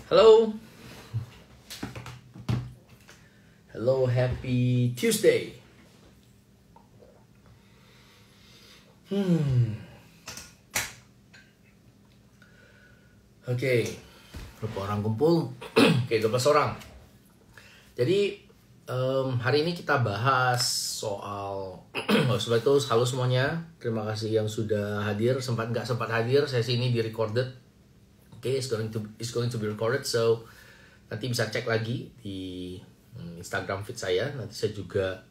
Hello. Hello, happy Tuesday. Oke, berapa orang kumpul? Oke, 12 orang. Jadi hari ini kita bahas soal sebab itu halo semuanya. Terima kasih yang sudah hadir. Nggak sempat hadir, sesi ini di recorded. Oke, it's going to be recorded, so nanti bisa cek lagi di Instagram feed saya. Nanti saya juga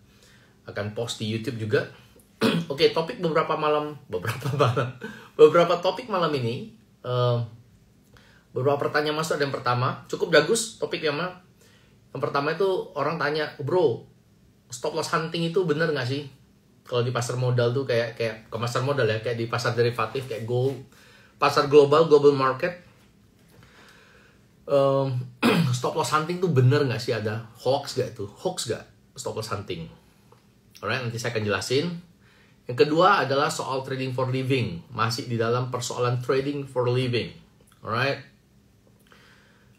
akan post di YouTube juga. Oke, topik beberapa topik malam ini. Beberapa pertanyaan masuk. Ada yang pertama, cukup bagus topik yang mana? Yang pertama itu orang tanya, bro, stop loss hunting itu bener nggak sih? Kalau di pasar modal tuh kayak ke pasar modal ya, kayak di pasar derivatif kayak gold, pasar global market. Stop loss hunting tuh bener nggak sih? Ada hoax gak itu? Hoax gak stop loss hunting? Alright, nanti saya akan jelasin. Yang kedua adalah soal trading for living. Masih di dalam persoalan trading for living. Alright.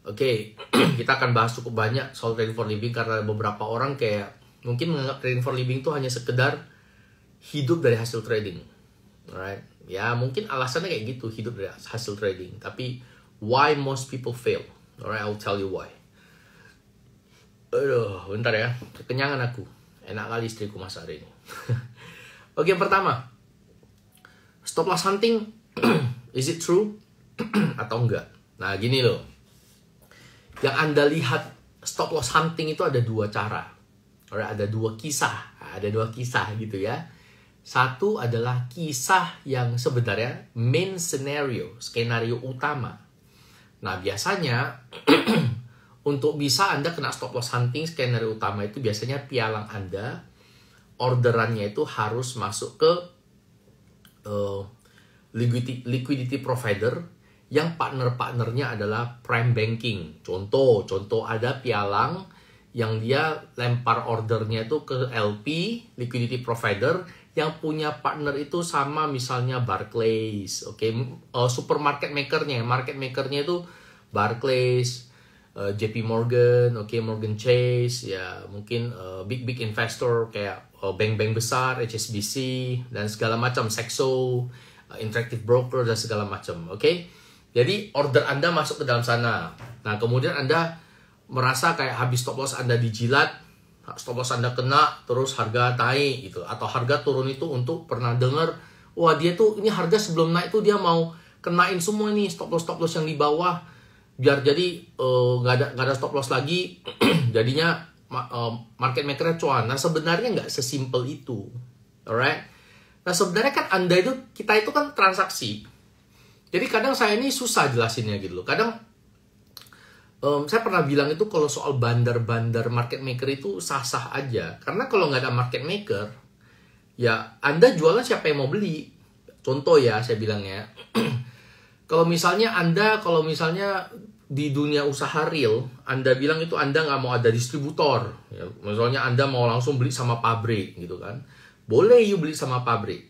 Oke, kita akan bahas cukup banyak soal trading for living karena beberapa orang kayak mungkin menganggap trading for living itu hanya sekedar hidup dari hasil trading. Alright. Ya, mungkin alasannya kayak gitu, hidup dari hasil trading. Tapi why most people fail? Alright, I'll tell you why. Aduh, bentar ya. Kekenyangan aku. Enak kali istriku masak hari ini. Oke, yang pertama. Stop loss hunting, is it true? Atau enggak? Nah, gini loh. Yang Anda lihat stop loss hunting itu ada dua cara. Alright, ada dua kisah. Ada dua kisah gitu ya. Satu adalah kisah yang sebenarnya main skenario utama. Nah, biasanya untuk bisa Anda kena stop loss hunting skenario utama itu biasanya pialang Anda, orderannya itu harus masuk ke liquidity provider yang partner-partnernya adalah prime banking. Contoh ada pialang yang dia lempar ordernya itu ke LP, liquidity provider, yang punya partner itu sama misalnya Barclays, oke, supermarket makernya itu Barclays, JP Morgan, oke, Morgan Chase, ya mungkin big investor kayak bank-bank besar, HSBC dan segala macam, Saxo, Interactive Broker dan segala macam, oke. Jadi order Anda masuk ke dalam sana. Nah, kemudian Anda merasa kayak habis stop loss Anda dijilat, stop loss Anda kena, terus harga naik gitu, atau harga turun itu untuk pernah dengar, wah dia tuh ini harga sebelum naik tuh dia mau kenain semua nih stop loss yang di bawah, biar jadi nggak ada stop loss lagi, jadinya market makernya cuan. Nah, sebenarnya nggak sesimpel itu, alright. Nah, sebenarnya kan kita itu kan transaksi, jadi kadang saya ini susah jelasinnya gitu loh. Kadang saya pernah bilang itu kalau soal bandar-bandar market maker itu sah-sah aja. Karena kalau nggak ada market maker, ya Anda jualan siapa yang mau beli? Contoh ya, saya bilangnya. Kalau misalnya di dunia usaha real, Anda bilang itu Anda nggak mau ada distributor. Ya, misalnya Anda mau langsung beli sama pabrik gitu kan. Boleh you beli sama pabrik.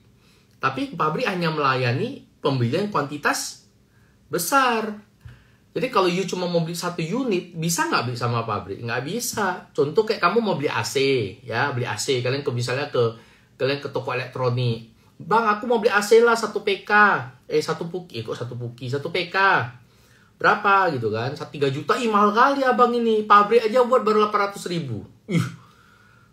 Tapi pabrik hanya melayani pembelian kuantitas besar. Jadi kalau you cuma mau beli satu unit, bisa nggak beli sama pabrik? Nggak bisa. Contoh kayak kamu mau beli AC, ya beli AC. Kalian ke toko elektronik. Bang, aku mau beli AC lah 1 PK. 1 PK. Berapa gitu kan? 3 juta, mahal kali abang ini. Pabrik aja buat baru 800.000.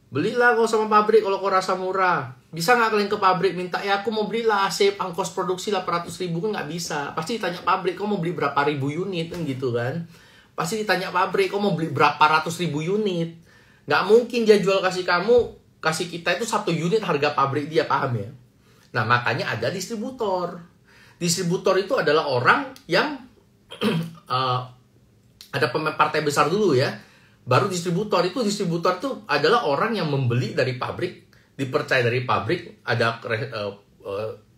Belilah kau sama pabrik kalau kau rasa murah. Bisa nggak kalian ke pabrik minta, ya aku mau belilah AC ongkos produksi 800.000, kan nggak bisa. Pasti ditanya pabrik, kau mau beli berapa ribu unit kan gitu kan. Pasti ditanya pabrik, kau mau beli berapa ratus ribu unit. Nggak mungkin dia jual kasih kita itu 1 unit harga pabrik dia, paham ya. Nah, makanya ada distributor. Distributor itu adalah orang yang ada partai besar dulu ya. Baru distributor itu adalah orang yang membeli dari pabrik, dipercaya dari pabrik, ada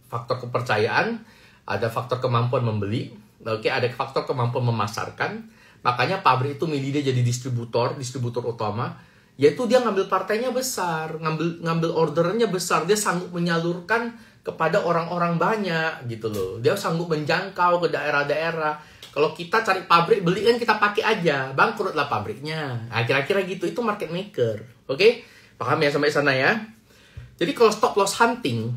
faktor kepercayaan, ada faktor kemampuan membeli, oke, ada faktor kemampuan memasarkan. Makanya pabrik itu milih dia jadi distributor utama Yaitu dia ngambil partainya besar, ngambil orderannya besar, dia sanggup menyalurkan kepada orang-orang banyak gitu loh. Dia sanggup menjangkau ke daerah-daerah. Kalau kita cari pabrik, beli kan kita pakai aja, bangkrutlah pabriknya. Nah, kira-kira gitu, itu market maker. Oke? Paham ya sampai sana ya? Jadi kalau stop loss hunting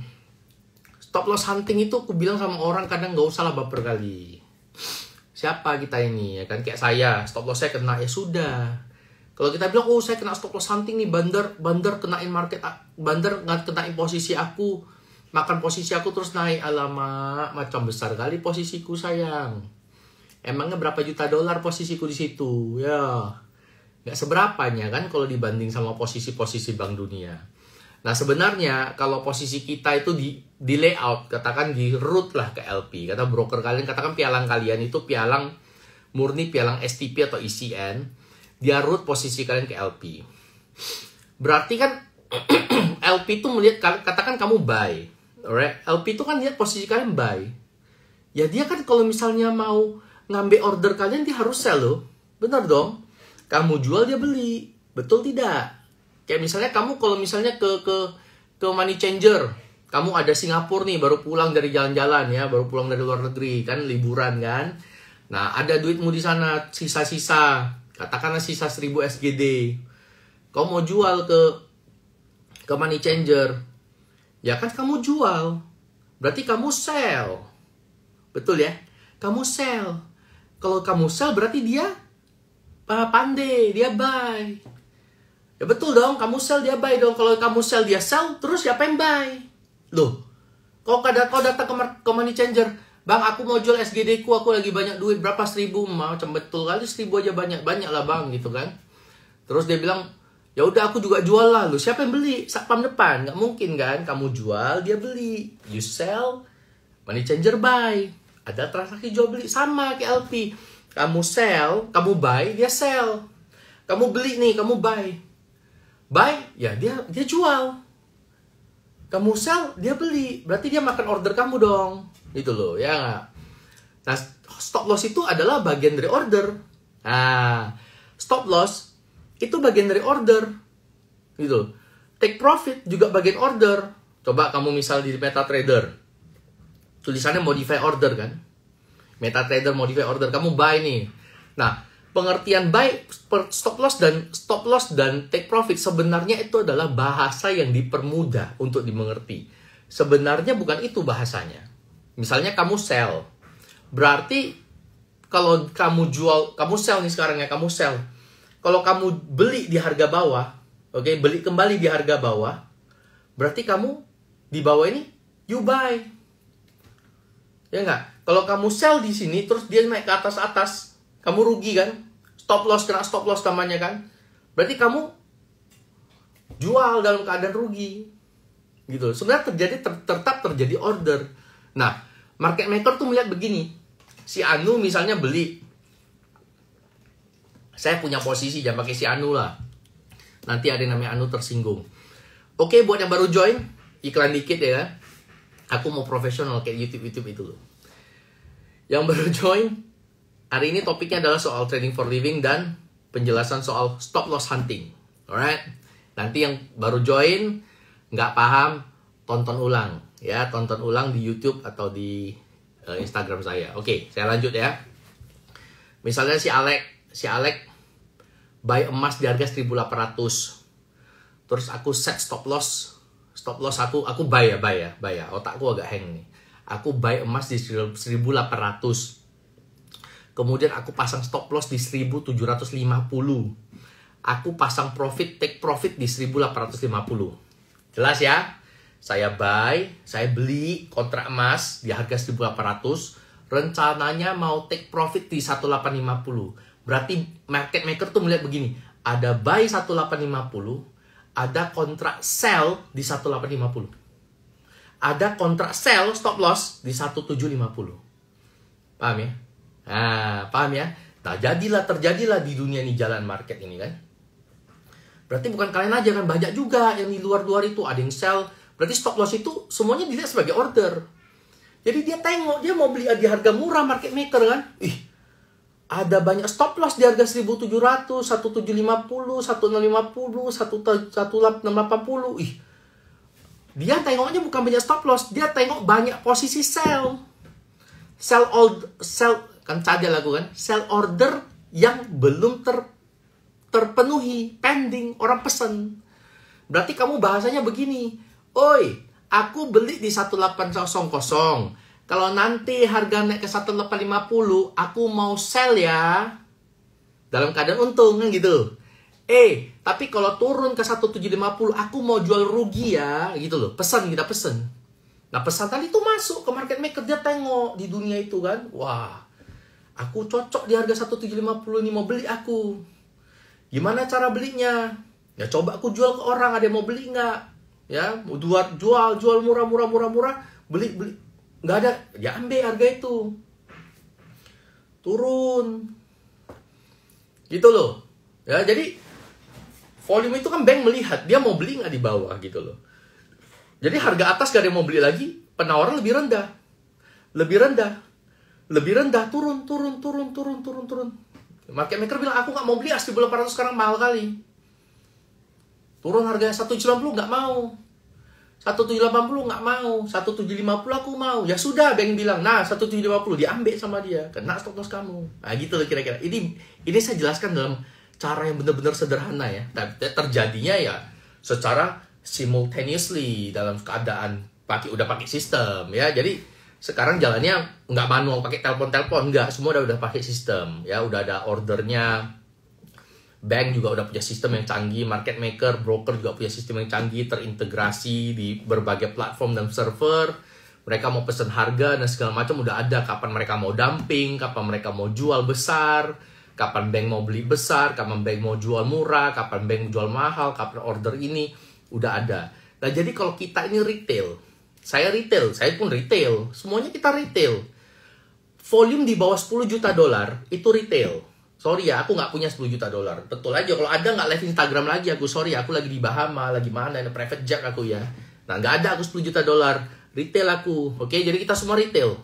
itu aku bilang sama orang kadang nggak usah lah baper kali. Siapa kita ini ya kan, kayak saya, stop loss saya kena, ya sudah. Kalau kita bilang, oh saya kena stop loss hunting nih, bandar kenain market, bandar kenain posisi aku, makan posisi aku terus naik. Alamak, macam besar kali posisiku sayang. Emangnya berapa juta dolar posisiku di situ? Ya, nggak seberapanya kan kalau dibanding sama posisi-posisi Bank Dunia. Nah sebenarnya kalau posisi kita itu di layout, katakan di route lah ke LP, kata broker kalian, katakan pialang kalian itu pialang murni, pialang STP atau ECN, dia route posisi kalian ke LP. Berarti kan LP itu melihat, katakan kamu buy, alright? LP itu kan lihat posisi kalian buy. Ya dia kan kalau misalnya mau ngambil order kalian, dia harus sell loh. Benar dong? Kamu jual, dia beli. Betul tidak? Kayak misalnya kamu kalau misalnya ke money changer, kamu ada Singapura nih, baru pulang dari jalan-jalan ya, baru pulang dari luar negeri, kan liburan kan. Nah, ada duitmu di sana, sisa-sisa. Katakanlah sisa 1000 SGD. Kau mau jual ke money changer. Ya kan kamu jual. Berarti kamu sell. Betul ya? Kamu sell. Kalau kamu sell berarti dia pandai, dia buy. Ya betul dong, kamu sell dia buy dong. Kalau kamu sell dia sell, terus siapa yang buy? Loh, kau datang ke money changer, bang aku mau jual SGD ku, aku lagi banyak duit, berapa 1000? Macam betul kali 1000 aja banyak lah bang gitu kan. Terus dia bilang, ya udah aku juga jual lah. Lu siapa yang beli? Satpam depan, nggak mungkin kan? Kamu jual dia beli, you sell, money changer buy. Ada transaksi jual beli, sama kayak LP. Kamu sell, kamu buy, dia sell. Kamu beli nih, kamu buy. Buy, ya dia jual. Kamu sell, dia beli. Berarti dia makan order kamu dong. Gitu loh, ya nggak? Nah, stop loss itu adalah bagian dari order. Nah, stop loss itu bagian dari order. Gitu. Take profit juga bagian order. Coba kamu misal di MetaTrader. Tulisannya modify order kan? MetaTrader modify order, kamu buy nih. Nah, pengertian buy, stop loss dan take profit sebenarnya itu adalah bahasa yang dipermudah untuk dimengerti. Sebenarnya bukan itu bahasanya. Misalnya kamu sell. Berarti kalau kamu jual, kamu sell nih sekarang ya, kamu sell. Kalau kamu beli di harga bawah, oke, beli kembali di harga bawah, berarti kamu di bawah ini you buy. Ya enggak? Kalau kamu sell di sini terus dia naik ke atas, kamu rugi kan? Stop loss, kena stop loss namanya kan? Berarti kamu jual dalam keadaan rugi. Gitu. Sebenarnya tetap terjadi order. Nah, market maker tuh melihat begini. Si Anu misalnya beli. Saya punya posisi, jangan pakai si Anu lah. Nanti ada yang namanya Anu tersinggung. Oke, buat yang baru join, iklan dikit ya kan. Aku mau profesional kayak YouTube itu loh. Yang baru join, hari ini topiknya adalah soal trading for living dan penjelasan soal stop loss hunting. Alright? Nanti yang baru join, nggak paham, tonton ulang. Ya, tonton ulang di YouTube atau di Instagram saya. Oke, saya lanjut ya. Misalnya si Alek buy emas di harga 1.800. Terus aku set stop loss aku buy ya. Otakku agak hang nih. Aku buy emas di 1.800. Kemudian aku pasang stop loss di 1.750. Aku pasang take profit di 1.850. Jelas ya? Saya buy, saya beli kontrak emas di harga 1.800. Rencananya mau take profit di 1.850. Berarti market maker tuh melihat begini. Ada buy 1.850, ada kontrak sell di 1.850. Ada kontrak sell stop loss di 1.750. Paham ya? Nah, paham ya? Nah, terjadilah di dunia ini jalan market ini kan. Berarti bukan kalian aja kan, banyak juga yang di luar-luar itu ada yang sell. Berarti stop loss itu semuanya dilihat sebagai order. Jadi dia tengok, dia mau beli di harga murah market maker kan. Ada banyak stop loss di harga 1700, 1750, 1650, 1680. Ih, dia tengoknya bukan banyak stop loss, dia tengok banyak posisi sell. Sell kan cadel aku kan, sell order yang belum terpenuhi, pending, orang pesen. Berarti kamu bahasanya begini, oi, aku beli di 1800, kalau nanti harga naik ke 1850, aku mau sell ya. Dalam keadaan untung kan gitu. Tapi kalau turun ke 1750, aku mau jual rugi ya, gitu loh. Kita pesen. Nah, pesan tadi itu masuk ke market maker, dia tengok di dunia itu kan. Wah, aku cocok di harga 1750 ini, mau beli aku. Gimana cara belinya? Ya coba aku jual ke orang, ada yang mau beli nggak? Ya, jual murah, beli. Nggak ada, ya ambil harga itu. Turun. Gitu loh. Ya, jadi volume itu kan bank melihat, dia mau beli nggak di bawah gitu loh. Jadi harga atas gak ada yang mau beli lagi, penawaran lebih rendah. Turun. Market maker bilang, aku nggak mau beli 1800 sekarang, mahal kali. Turun harga 1790 nggak mau. 1780 nggak mau, 1750 aku mau. Ya sudah, bank bilang, nah 1750 diambil sama dia, kena stop loss kamu. Nah gitu loh kira-kira. Ini saya jelaskan dalam cara yang benar-benar sederhana ya. Terjadinya ya secara simultaneously dalam keadaan udah pakai sistem ya. Jadi sekarang jalannya nggak manual pakai telepon, nggak, semua udah pakai sistem ya, udah ada ordernya. Bank juga udah punya sistem yang canggih, market maker, broker juga punya sistem yang canggih, terintegrasi di berbagai platform dan server. Mereka mau pesen harga dan segala macam udah ada, kapan mereka mau dumping, kapan mereka mau jual besar, kapan bank mau beli besar, kapan bank mau jual murah, kapan bank mau jual mahal, kapan order ini udah ada. Nah, jadi kalau kita ini retail, saya pun retail, semuanya kita retail. Volume di bawah 10 juta dolar itu retail. Sorry ya, aku nggak punya 10 juta dolar. Betul aja, kalau ada nggak live Instagram lagi aku. Sorry, aku lagi di Bahama, lagi mana, ada private jet aku ya. Nah, nggak ada aku 10 juta dolar. Retail aku, oke? Jadi kita semua retail.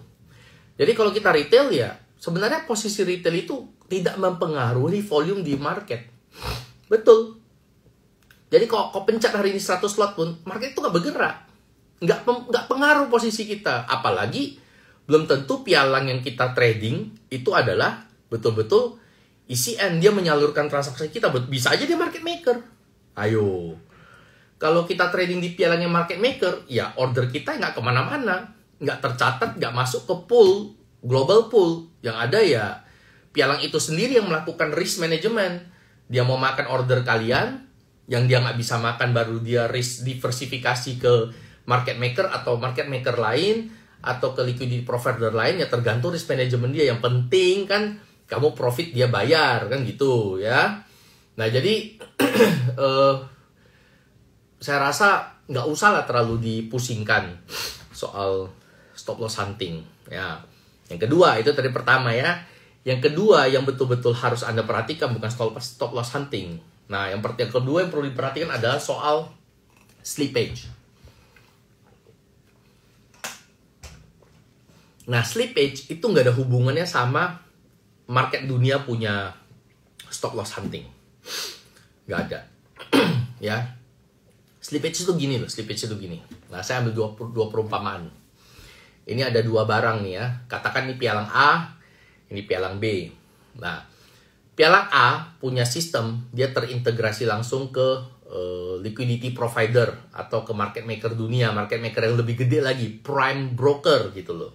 Jadi kalau kita retail ya, sebenarnya posisi retail itu tidak mempengaruhi volume di market. Betul. Jadi kalau kau pencet hari ini 100 lot pun, market itu nggak bergerak. Nggak pengaruh posisi kita. Apalagi, belum tentu pialang yang kita trading itu adalah betul-betul ECN, dia menyalurkan transaksi kita. Bisa aja dia market maker. Ayo. Kalau kita trading di pialangnya market maker, ya order kita nggak kemana-mana. Nggak tercatat, nggak masuk ke pool, global pool. Yang ada ya, pialang itu sendiri yang melakukan risk management. Dia mau makan order kalian, yang dia nggak bisa makan baru dia risk diversifikasi ke market maker atau market maker lain, atau ke liquidity provider lain, ya tergantung risk management dia. Yang penting kan, kamu profit dia bayar, kan gitu ya. Nah jadi saya rasa nggak usah lah terlalu dipusingkan soal stop loss hunting ya. Yang kedua, itu tadi pertama ya. Yang kedua yang betul-betul harus Anda perhatikan bukan stop loss hunting. Nah yang kedua yang perlu diperhatikan adalah soal slippage. Nah slippage itu nggak ada hubungannya sama market dunia punya stop loss hunting. Nggak ada. Ya. Slippage itu gini loh, Nah, saya ambil dua perumpamaan. Ini ada dua barang nih ya. Katakan ini pialang A, ini pialang B. Nah, pialang A punya sistem, dia terintegrasi langsung ke liquidity provider atau ke market maker dunia, market maker yang lebih gede lagi, prime broker gitu loh.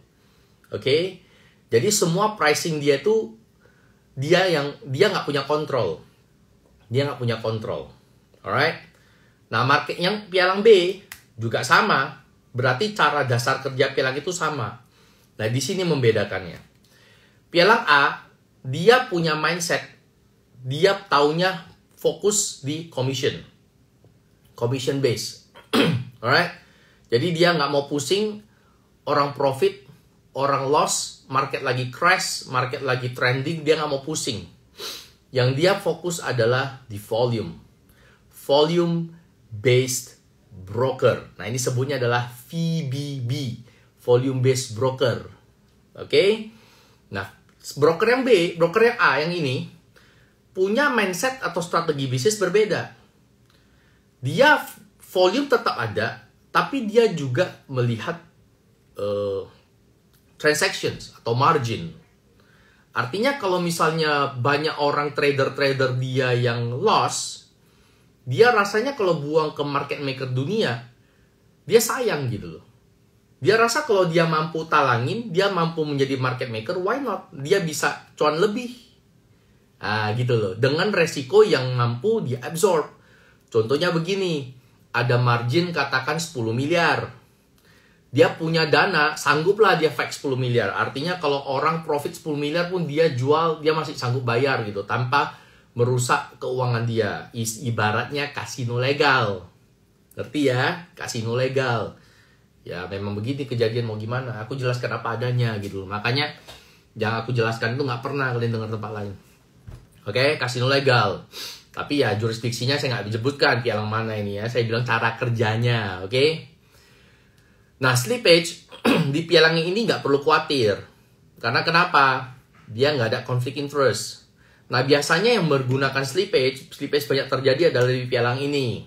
Oke? Jadi semua pricing dia tuh dia nggak punya kontrol. Alright? Nah, market yang pialang B juga sama. Berarti cara dasar kerja pialang itu sama. Nah, di sini membedakannya. Pialang A, dia punya mindset. Dia taunya fokus di commission base. Alright? Jadi dia nggak mau pusing orang profit, orang loss, market lagi crash, market lagi trending, dia nggak mau pusing. Yang dia fokus adalah di volume based broker. Nah ini sebutnya adalah VBB, volume based broker. Oke? Nah Broker yang B, broker yang A yang ini punya mindset atau strategi bisnis berbeda. Dia volume tetap ada, tapi dia juga melihat transactions atau margin. Artinya kalau misalnya banyak orang trader-trader dia yang loss, dia rasanya kalau buang ke market maker dunia, dia sayang gitu loh. Dia rasa kalau dia mampu talangin, dia mampu menjadi market maker, why not? Dia bisa cuan lebih. Nah, gitu loh. Dengan resiko yang mampu diabsorb. Contohnya begini, ada margin katakan 10 miliar. Dia punya dana, sangguplah dia fake 10 miliar. Artinya kalau orang profit 10 miliar pun dia jual, dia masih sanggup bayar gitu. Tanpa merusak keuangan dia. Ibaratnya kasino legal. Ngerti ya? Kasino legal. Ya memang begini kejadian, mau gimana. Aku jelaskan apa adanya gitu. Makanya yang aku jelaskan itu nggak pernah kalian dengar tempat lain. Oke, kasino legal. Tapi ya jurisdiksinya saya nggak disebutkan pialang mana ini ya. Saya bilang cara kerjanya, oke. Nah, slippage di pialang ini nggak perlu khawatir. Karena kenapa? Dia nggak ada konflik interest. Nah, biasanya yang menggunakan slippage banyak terjadi adalah di pialang ini.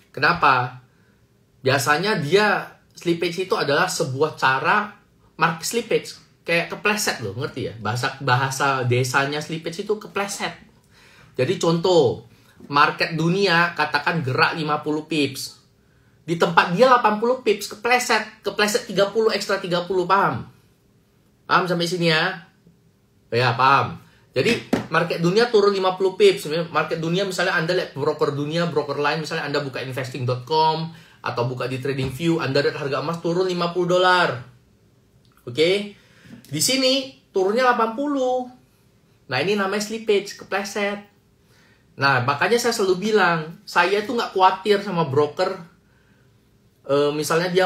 Kenapa? Biasanya dia slippage itu adalah sebuah cara market slippage. Kayak kepleset loh, ngerti ya? Bahasa desanya slippage itu kepleset. Jadi contoh, market dunia katakan gerak 50 pips. Di tempat dia 80 pips, kepleset 30, ekstra 30, paham? Paham sampai sini ya? Ya, paham. Jadi market dunia turun 50 pips. Market dunia misalnya Anda lihat broker dunia, broker lain, misalnya Anda buka investing.com atau buka di TradingView, Anda lihat harga emas turun 50 dolar. Oke? Di sini turunnya 80. Nah, ini namanya slippage, kepleset. Nah, makanya saya selalu bilang, saya tuh nggak khawatir sama broker. Misalnya dia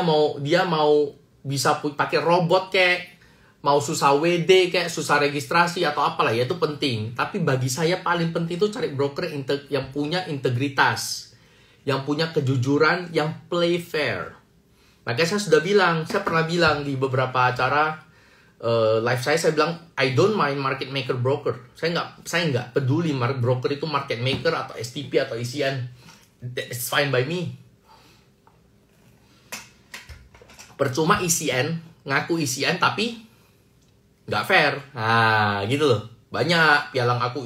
mau bisa pakai robot kayak, mau susah WD kayak, susah registrasi atau apalah ya, itu penting. Tapi bagi saya paling penting itu cari broker yang punya integritas, yang punya kejujuran, yang play fair. Makanya saya pernah bilang di beberapa acara live saya bilang, I don't mind market maker broker. Saya nggak peduli broker itu market maker atau STP atau ECN. It's fine by me. Percuma ECN, ngaku ECN tapi nggak fair. Nah, gitu loh. Banyak pialang aku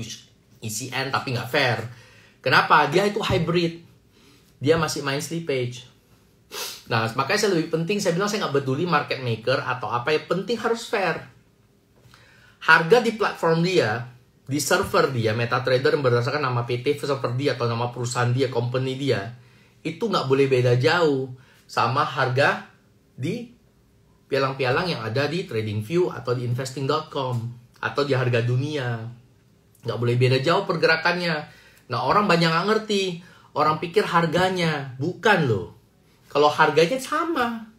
ECN tapi nggak fair. Kenapa? Dia itu hybrid. Dia masih main slippage. Nah, makanya saya lebih penting, saya bilang saya nggak peduli market maker atau apa, yang penting harus fair. Harga di platform dia, di server dia, MetaTrader yang berdasarkan nama PT server dia atau nama perusahaan dia, company dia, itu nggak boleh beda jauh sama harga di pialang-pialang yang ada di TradingView atau di investing.com atau di harga dunia. Nggak boleh beda jauh pergerakannya. Nah, orang banyak nggak ngerti. Orang pikir harganya. Bukan loh. Kalau harganya sama.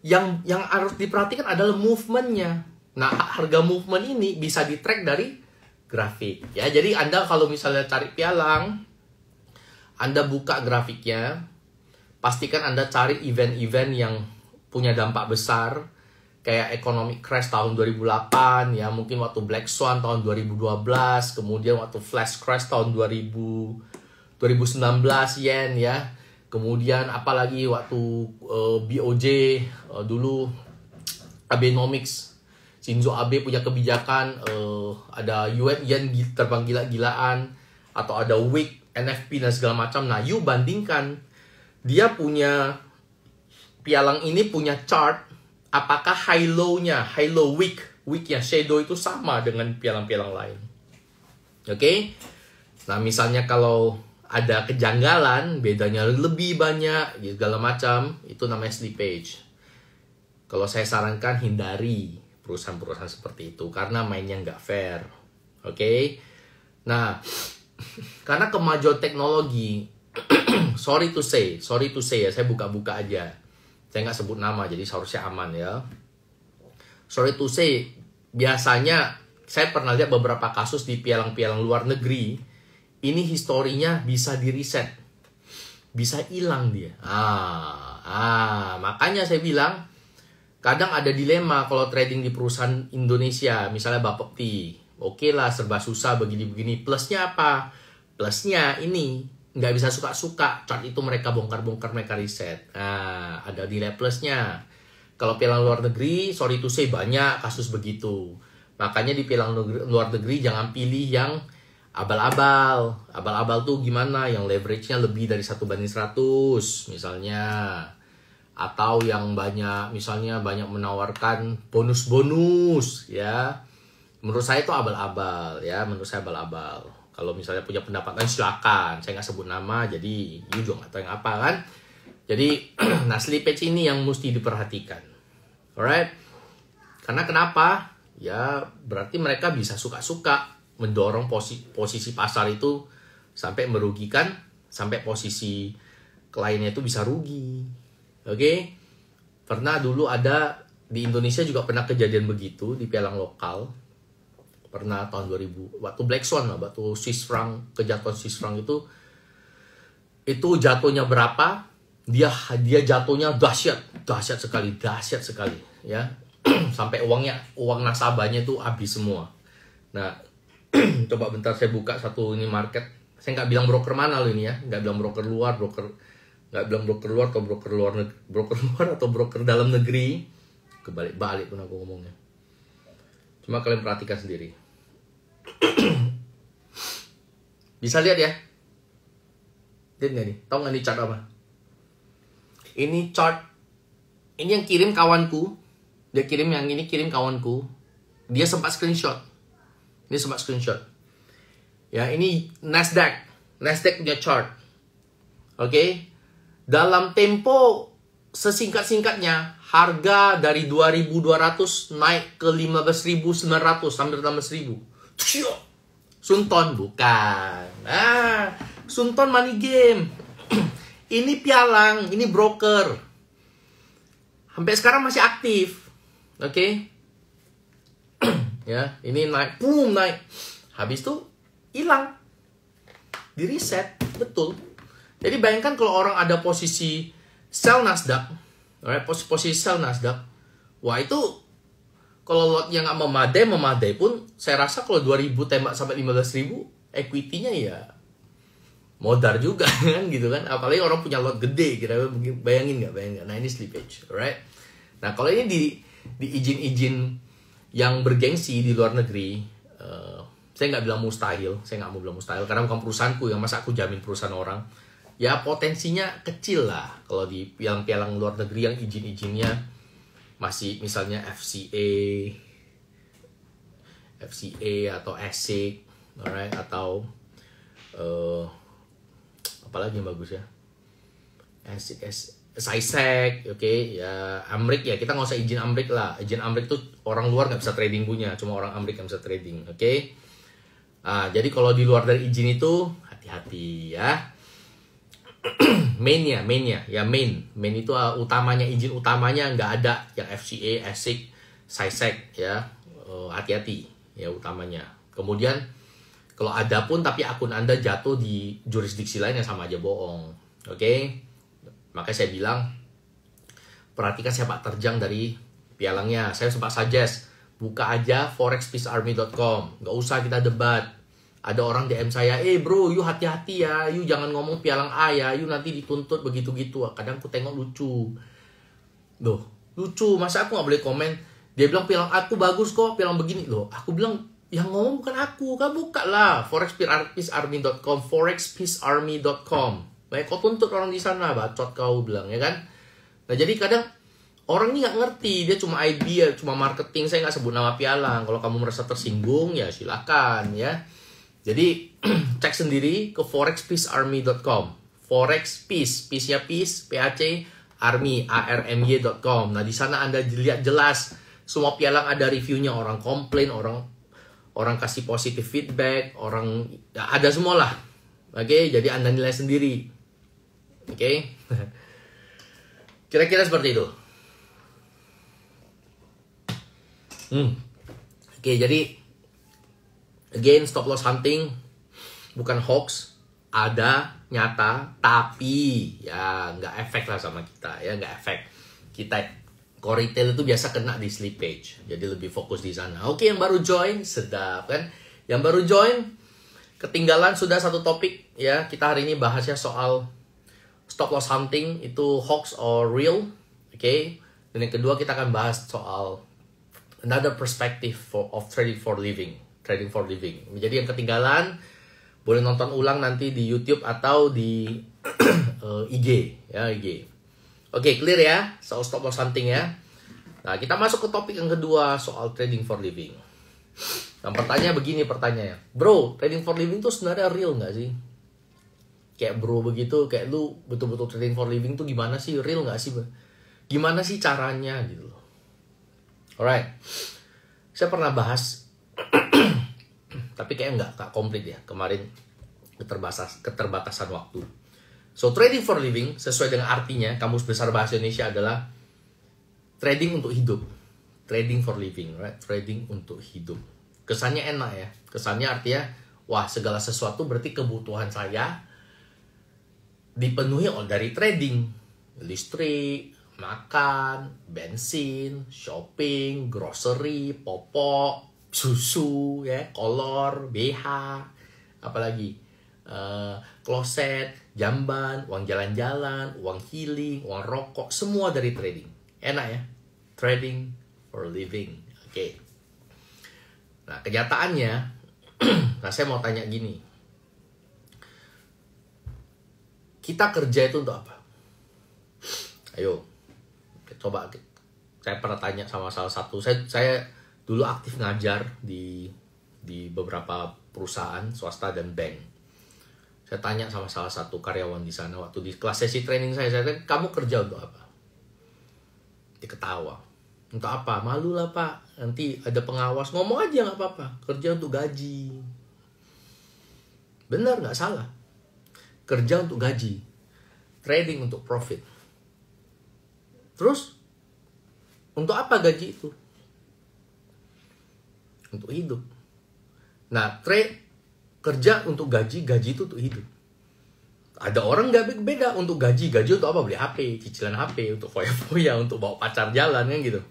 Yang harus diperhatikan adalah movementnya. Nah, harga movement ini bisa di-track dari grafik. Ya, jadi Anda kalau misalnya cari pialang, Anda buka grafiknya, pastikan Anda cari event-event yang punya dampak besar, kayak economic crash tahun 2008, ya mungkin waktu Black Swan tahun 2012, kemudian waktu flash crash tahun 2019 yen ya, kemudian apalagi waktu BOJ dulu Abenomics, Shinzo Abe punya kebijakan, ada yen terbang gila-gilaan, atau ada week NFP dan segala macam. Nah, you bandingkan, dia punya pialang ini punya chart, apakah high low-nya, high low week-nya shadow itu sama dengan pialang-pialang lain. Oke? Nah, misalnya kalau ada kejanggalan, bedanya lebih banyak, segala macam, itu namanya slippage. Kalau saya sarankan hindari perusahaan-perusahaan seperti itu, karena mainnya nggak fair. Oke? Nah, karena kemajuan teknologi, sorry to say ya, saya buka-buka aja. Saya nggak sebut nama, jadi seharusnya aman ya. Sorry to say, biasanya saya pernah lihat beberapa kasus di pialang-pialang luar negeri, ini historinya bisa di-reset. Bisa hilang dia. Makanya saya bilang, kadang ada dilema kalau trading di perusahaan Indonesia, misalnya Bapepti. Oke lah, serba susah begini-begini. Plusnya apa? Plusnya ini, nggak bisa suka-suka. Chart itu mereka bongkar-bongkar, mereka riset. Nah, ada nilai plusnya. Kalau pialang luar negeri, sorry to say, banyak kasus begitu. Makanya di pialang luar negeri jangan pilih yang abal-abal. Abal-abal tuh gimana? Yang leverage-nya lebih dari 1/100 misalnya. Atau yang banyak, misalnya banyak menawarkan bonus-bonus ya. Menurut saya itu abal-abal ya, menurut saya abal-abal. Kalau misalnya punya pendapatan silakan, saya nggak sebut nama, jadi you juga nggak tahu yang apa kan. Jadi, nah slippage ini yang mesti diperhatikan. Alright? Karena kenapa? Ya berarti mereka bisa suka-suka mendorong posisi pasar itu sampai merugikan, sampai posisi kliennya itu bisa rugi. Oke? Pernah dulu ada di Indonesia juga pernah kejadian begitu di pialang lokal. Pernah tahun 2000 waktu Black Swan lah, waktu Swiss franc, kejatuhan Swiss franc itu jatuhnya berapa, dia jatuhnya dahsyat sekali ya. Sampai uang nasabahnya itu habis semua. Nah, coba bentar saya buka satu ini market. Saya nggak bilang broker mana loh ini ya, nggak bilang broker luar atau broker luar atau broker dalam negeri. Kebalik-balik pun aku ngomongnya. Cuma kalian perhatikan sendiri. Bisa lihat ya? Lihat nggak nih? Tahu nggak nih chart apa? Ini chart. Ini yang kirim kawanku. Kirim kawanku. Dia sempat screenshot. Ya, ini Nasdaq punya chart. Oke. Dalam tempo sesingkat-singkatnya, harga dari 2.200 naik ke 15.900, hampir 16.000. Sunton bukan. Sunton money game. Ini pialang, ini broker. Sampai sekarang masih aktif. Oke. Ya, ini naik, boom, naik. Habis itu hilang. Di reset, betul. Jadi bayangkan kalau orang ada posisi sell Nasdaq, alright, posisi sell Nasdaq, wah itu kalau lotnya nggak memadai pun, saya rasa kalau 2.000 tembak sampai 15.000, equity-nya ya modar juga kan gitu kan. Apalagi orang punya lot gede, kira bayangin nggak? Nah ini slippage, alright. Nah kalau ini di izin yang bergengsi di luar negeri, saya nggak bilang mustahil, saya nggak mau bilang mustahil karena bukan perusahaanku, yang masa aku jamin perusahaan orang. Ya potensinya kecil lah kalau di pialang-pialang luar negeri yang izin-izinnya masih misalnya FCA atau ASIC, alright, atau apalagi yang bagus ya, ASIC, SISEC, oke, ya Amrik ya, kita nggak usah izin Amrik lah. Izin Amrik tuh orang luar nggak bisa trading punya, cuma orang Amrik yang bisa trading, oke. Jadi kalau di luar dari izin itu hati-hati ya. main itu utamanya, izin utamanya nggak ada yang FCA, ASIC, SISEC ya, hati-hati ya utamanya. Kemudian kalau ada pun tapi akun Anda jatuh di jurisdiksi lain yang sama aja bohong, oke? Makanya saya bilang perhatikan sepak terjang dari pialangnya. Saya sempat suggest buka aja forexpeacearmy.com, nggak usah kita debat. Ada orang DM saya, bro, you hati-hati ya, you jangan ngomong pialang A ya, you nanti dituntut begitu-gitu. Kadang aku tengok lucu. Loh, lucu, masa aku nggak boleh komen? Dia bilang pialang aku bagus kok, pialang begini. Loh, aku bilang, yang ngomong bukan aku, kan buka lah, forexpeacearmy.com, forexpeacearmy.com. Baik, kau tuntut orang di sana, bacot kau bilang, ya kan? Nah, jadi kadang orang ini nggak ngerti, dia cuma idea, cuma marketing, saya nggak sebut nama pialang. Kalau kamu merasa tersinggung, ya silakan ya. Jadi, cek sendiri ke forexpeacearmy.com. Forex Peace, peace-nya peace, PAC, army, ARMY.com. Nah, di sana Anda lihat jelas semua pialang ada reviewnya, orang komplain, orang kasih positif feedback, orang ya, ada semua lah. Oke, jadi Anda nilai sendiri. Oke. Kira-kira seperti itu. Oke, jadi again, stop loss hunting bukan hoax, ada, nyata, tapi ya nggak efek lah sama kita, ya nggak efek. Kita Kalau retail itu biasa kena di slippage, jadi lebih fokus di sana. Oke, yang baru join, sedap kan? Yang baru join, ketinggalan sudah satu topik ya. Kita hari ini bahasnya soal stop loss hunting, itu hoax or real. Oke, dan yang kedua kita akan bahas soal another perspective of trading for living. Trading for living. Jadi yang ketinggalan, boleh nonton ulang nanti di YouTube atau di IG ya, IG. Oke, clear ya soal stop loss hunting ya. Nah, kita masuk ke topik yang kedua soal trading for living. Nah, pertanyaannya, bro, trading for living tuh sebenarnya real nggak sih? Kayak bro begitu, kayak lu betul-betul trading for living tuh gimana sih? Real nggak sih? Gimana sih caranya gitu loh? Alright, saya pernah bahas, tapi kayaknya nggak komplit ya. Kemarin keterbatasan waktu. So, trading for living sesuai dengan artinya, Kamus Besar Bahasa Indonesia adalah trading untuk hidup. Trading for living, right? Trading untuk hidup. Kesannya enak ya. Kesannya artinya, wah, segala sesuatu berarti kebutuhan saya dipenuhi dari trading. Listrik, makan, bensin, shopping, grocery, popok, susu, ya, kolor, BH, apalagi kloset, jamban, uang jalan-jalan, uang healing, uang rokok, semua dari trading. Enak ya? Trading for living. Oke. Nah, kenyataannya, nah saya mau tanya gini. Kita kerja itu untuk apa? Ayo, coba. Saya pernah tanya sama salah satu. Saya dulu aktif ngajar di beberapa perusahaan swasta dan bank. Saya tanya sama salah satu karyawan di sana waktu di kelas sesi training saya tanya, kamu kerja untuk apa? Dia ketawa. Untuk apa? Malu lah pak, nanti ada pengawas. Ngomong aja nggak apa-apa, kerja untuk gaji. Benar, nggak salah. Kerja untuk gaji, trading untuk profit. Terus, untuk apa gaji itu? Untuk hidup. Nah, kerja untuk gaji itu untuk hidup. Ada orang nggak beda untuk gaji untuk apa? Beli HP, cicilan HP, untuk foya-foya, untuk bawa pacar jalan kan gitu.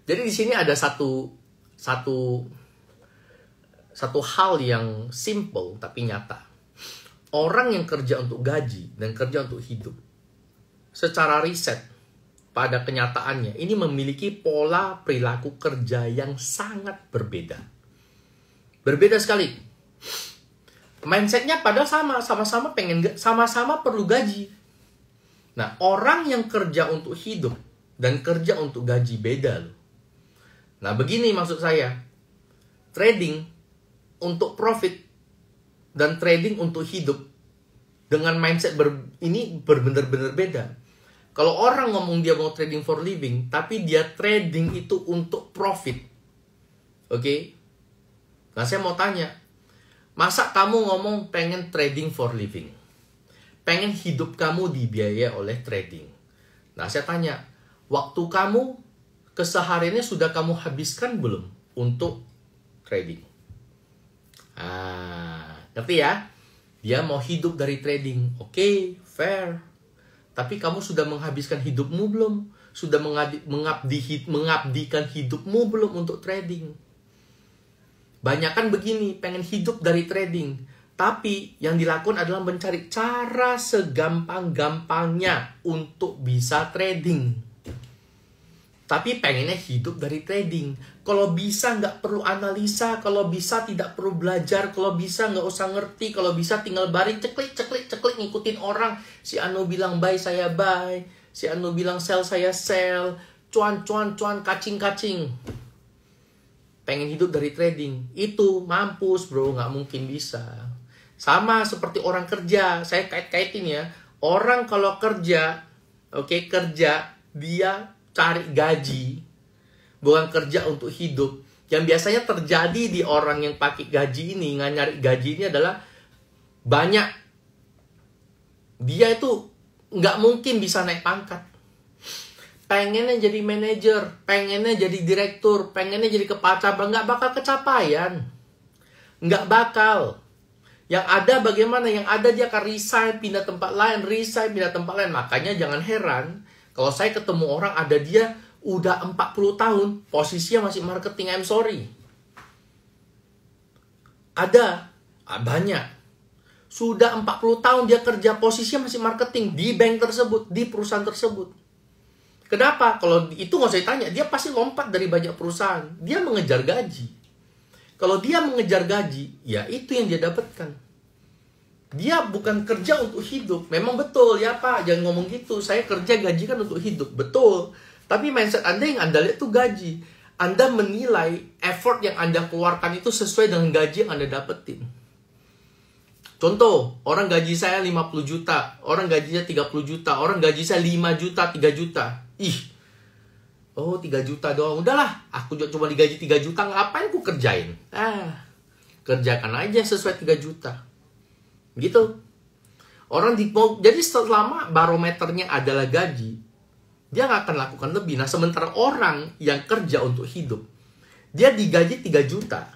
Jadi di sini ada satu hal yang simple tapi nyata. Orang yang kerja untuk gaji dan kerja untuk hidup, secara riset pada kenyataannya ini memiliki pola perilaku kerja yang sangat berbeda. Berbeda sekali. Mindsetnya padahal sama-sama perlu gaji. Nah, orang yang kerja untuk hidup dan kerja untuk gaji beda loh. Nah, begini maksud saya. Trading untuk profit dan trading untuk hidup dengan mindset ini benar-benar beda. Kalau orang ngomong dia mau trading for living, tapi dia trading itu untuk profit. Oke? Nah, saya mau tanya. Masa kamu ngomong pengen trading for living? Pengen hidup kamu dibiayai oleh trading? Nah, saya tanya, waktu kamu kesehariannya sudah kamu habiskan belum untuk trading? Ngerti ya? Dia mau hidup dari trading. Oke, fair. Tapi kamu sudah menghabiskan hidupmu belum? Sudah mengabdikan hidupmu belum untuk trading? Banyakan begini, pengen hidup dari trading. Tapi yang dilakukan adalah mencari cara segampang-gampangnya untuk bisa trading. Tapi pengennya hidup dari trading. Kalau bisa nggak perlu analisa, kalau bisa tidak perlu belajar, kalau bisa nggak usah ngerti, kalau bisa tinggal baring ceklik ngikutin orang. Si Anu bilang buy, saya buy. Si Anu bilang sell, saya sell. Cuan, kacing. Pengen hidup dari trading. Itu mampus bro, nggak mungkin bisa. Sama seperti orang kerja. Saya kait-kaitin ya. Orang kalau kerja, kerja, dia cari gaji. Bukan kerja untuk hidup. Yang biasanya terjadi di orang yang pakai gaji ini, nggak nyari gaji ini adalah banyak. Dia itu nggak mungkin bisa naik pangkat. Pengennya jadi manajer, pengennya jadi direktur, pengennya jadi kepala cabang, nggak bakal kecapaian. Nggak bakal. Yang ada bagaimana? Yang ada dia akan resign, pindah tempat lain. Makanya jangan heran Kalau saya ketemu orang ada dia udah 40 tahun, posisinya masih marketing, I'm sorry. Ada, banyak. Sudah 40 tahun dia kerja, posisinya masih marketing di bank tersebut, di perusahaan tersebut. Kenapa? Kalau itu nggak usah ditanya, dia pasti lompat dari banyak perusahaan. Dia mengejar gaji. Kalau dia mengejar gaji, ya itu yang dia dapatkan. Dia bukan kerja untuk hidup. Memang betul, ya Pak, jangan ngomong gitu. Saya kerja gaji kan untuk hidup, betul. Tapi mindset Anda yang Anda lihat itu gaji. Anda menilai effort yang Anda keluarkan itu sesuai dengan gaji yang Anda dapetin. Contoh, orang gaji saya 50 juta, orang gajinya 30 juta, orang gaji saya 5 juta, 3 juta. Oh 3 juta doang, udahlah, aku coba digaji 3 juta, ngapain aku kerjain? Kerjakan aja sesuai 3 juta. Gitu. Jadi selama barometernya adalah gaji, dia nggak akan lakukan lebih. Nah, sementara orang yang kerja untuk hidup, dia digaji 3 juta.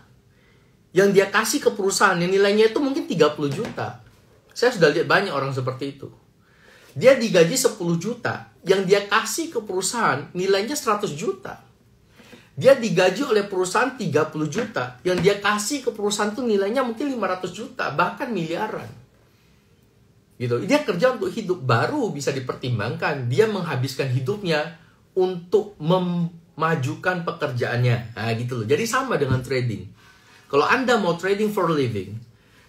Yang dia kasih ke perusahaan yang nilainya itu mungkin 30 juta. Saya sudah lihat banyak orang seperti itu. Dia digaji 10 juta. Yang dia kasih ke perusahaan nilainya 100 juta. Dia digaji oleh perusahaan 30 juta. Yang dia kasih ke perusahaan itu nilainya mungkin 500 juta. Bahkan miliaran. Gitu. Dia kerja untuk hidup, baru bisa dipertimbangkan. Dia menghabiskan hidupnya untuk memajukan pekerjaannya. Nah gitu loh. Jadi sama dengan trading. Kalau Anda mau trading for a living,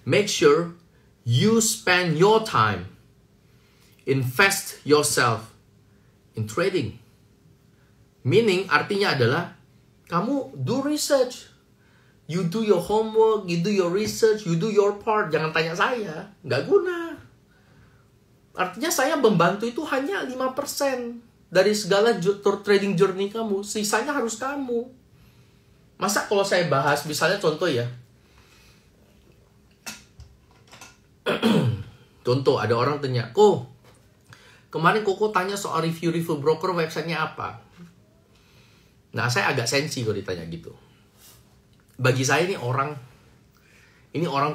make sure you spend your time, invest yourself in trading. Meaning artinya adalah kamu do research. You do your homework, you do your research, you do your part. Jangan tanya saya, nggak guna. Artinya saya membantu itu hanya 5% dari segala trading journey kamu. Sisanya harus kamu. Masa kalau saya bahas, misalnya contoh ya. Contoh, ada orang tanya, kemarin Koko tanya soal review broker, websitenya apa? Nah, saya agak sensi kalau ditanya gitu. Bagi saya ini orang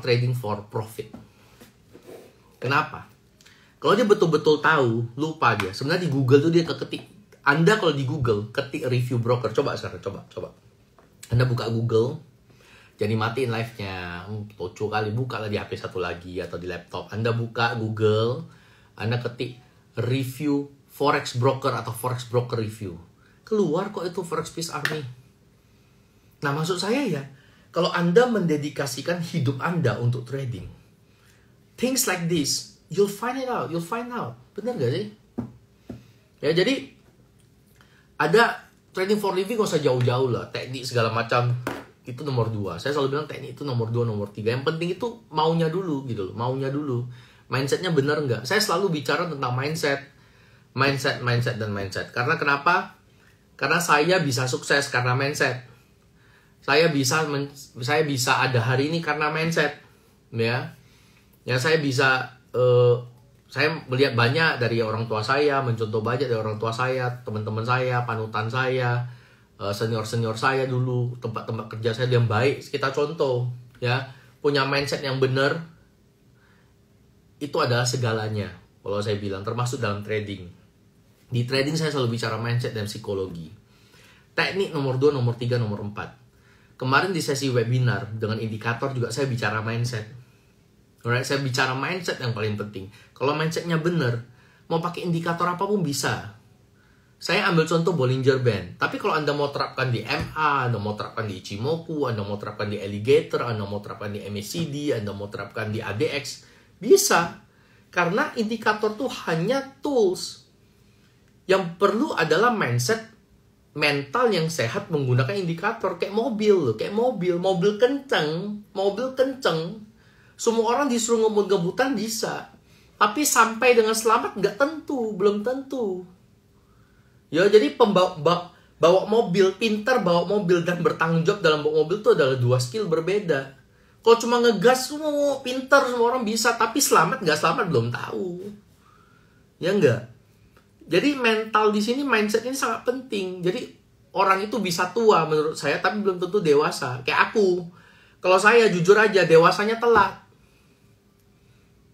trading for profit. Kenapa? Kalau dia betul-betul tahu, lupa dia. Sebenarnya di Google tuh dia ketik. Anda kalau di Google, ketik review broker. Coba sekarang, coba. Anda buka Google, jadi matiin live-nya. Toco kali, buka lah di HP satu lagi atau di laptop. Anda buka Google, Anda ketik review forex broker atau forex broker review. Keluar kok itu Forex Peace Army. Nah, maksud saya ya, kalau Anda mendedikasikan hidup Anda untuk trading, things like this, you'll find out. Bener gak sih? Ya, jadi ada trading for living gak usah jauh-jauh lah. Teknik segala macam itu nomor 2. Saya selalu bilang teknik itu nomor 2, nomor 3. Yang penting itu maunya dulu gitu loh. Maunya dulu. Mindsetnya bener nggak? Saya selalu bicara tentang mindset. Karena kenapa? Karena saya bisa sukses karena mindset. Saya bisa ada hari ini karena mindset. Ya. Yang saya bisa saya melihat banyak dari orang tua saya, mencontoh banyak dari orang tua saya, teman-teman saya, panutan saya, senior-senior saya dulu, tempat-tempat kerja saya yang baik, kita contoh, ya, punya mindset yang benar, itu adalah segalanya. Kalau saya bilang, termasuk dalam trading. Di trading saya selalu bicara mindset dan psikologi. Teknik nomor 2, nomor 3, nomor 4. Kemarin di sesi webinar dengan indikator juga saya bicara mindset. Alright, saya bicara mindset yang paling penting. Kalau mindsetnya benar, mau pakai indikator apapun bisa. Saya ambil contoh Bollinger Band. Tapi kalau Anda mau terapkan di MA, Anda mau terapkan di Ichimoku, Anda mau terapkan di Alligator, Anda mau terapkan di MACD, Anda mau terapkan di ADX, bisa. Karena indikator itu hanya tools. Yang perlu adalah mindset mental yang sehat menggunakan indikator. Kayak mobil, mobil kenceng. Semua orang disuruh ngebut-ngebutan bisa. Tapi sampai dengan selamat nggak tentu, belum tentu. Ya, jadi bawa mobil, pintar bawa mobil dan bertanggung jawab dalam bawa mobil itu adalah 2 skill berbeda. Kalau cuma ngegas, semua pintar, semua orang bisa. Tapi selamat nggak selamat belum tahu. Ya nggak? Jadi mental di sini, mindset ini sangat penting. Jadi orang itu bisa tua menurut saya, tapi belum tentu dewasa. Kayak aku. Kalau saya jujur aja, dewasanya telat.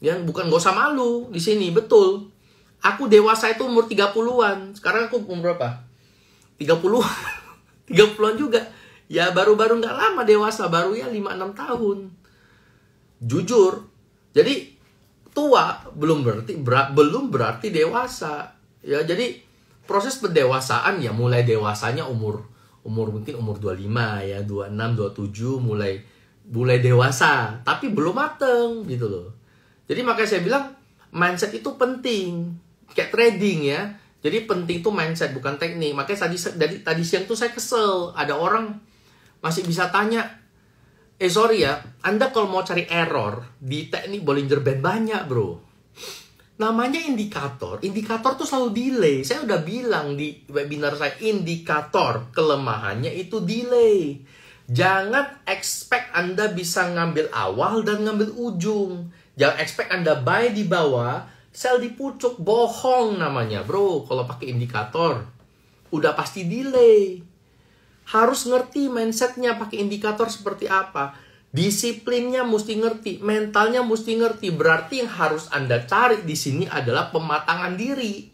Ya, bukan gak usah malu di sini, betul. Aku dewasa itu umur 30-an. Sekarang aku umur berapa? 30-an. 30-an juga. Ya baru-baru nggak lama dewasa. Baru ya 5-6 tahun. Jujur. Jadi tua belum berarti dewasa. Ya jadi proses pendewasaan ya mulai dewasanya umur mungkin umur 25 ya, 26, 27 mulai dewasa, tapi belum mateng gitu loh. Jadi makanya saya bilang mindset itu penting. Kayak trading ya. Jadi penting itu mindset bukan teknik. Makanya tadi siang tuh saya kesel. Ada orang masih bisa tanya, sorry ya, Anda kalau mau cari error di teknik Bollinger Band banyak bro. Namanya indikator. Indikator tuh selalu delay. Saya udah bilang di webinar saya, indikator kelemahannya itu delay. Jangan expect Anda bisa ngambil awal dan ngambil ujung. Jangan expect Anda buy di bawah, sell di pucuk. Bohong namanya bro. Kalau pakai indikator udah pasti delay. Harus ngerti mindsetnya pakai indikator seperti apa. Disiplinnya mesti ngerti, mentalnya mesti ngerti. Berarti yang harus Anda cari di sini adalah pematangan diri.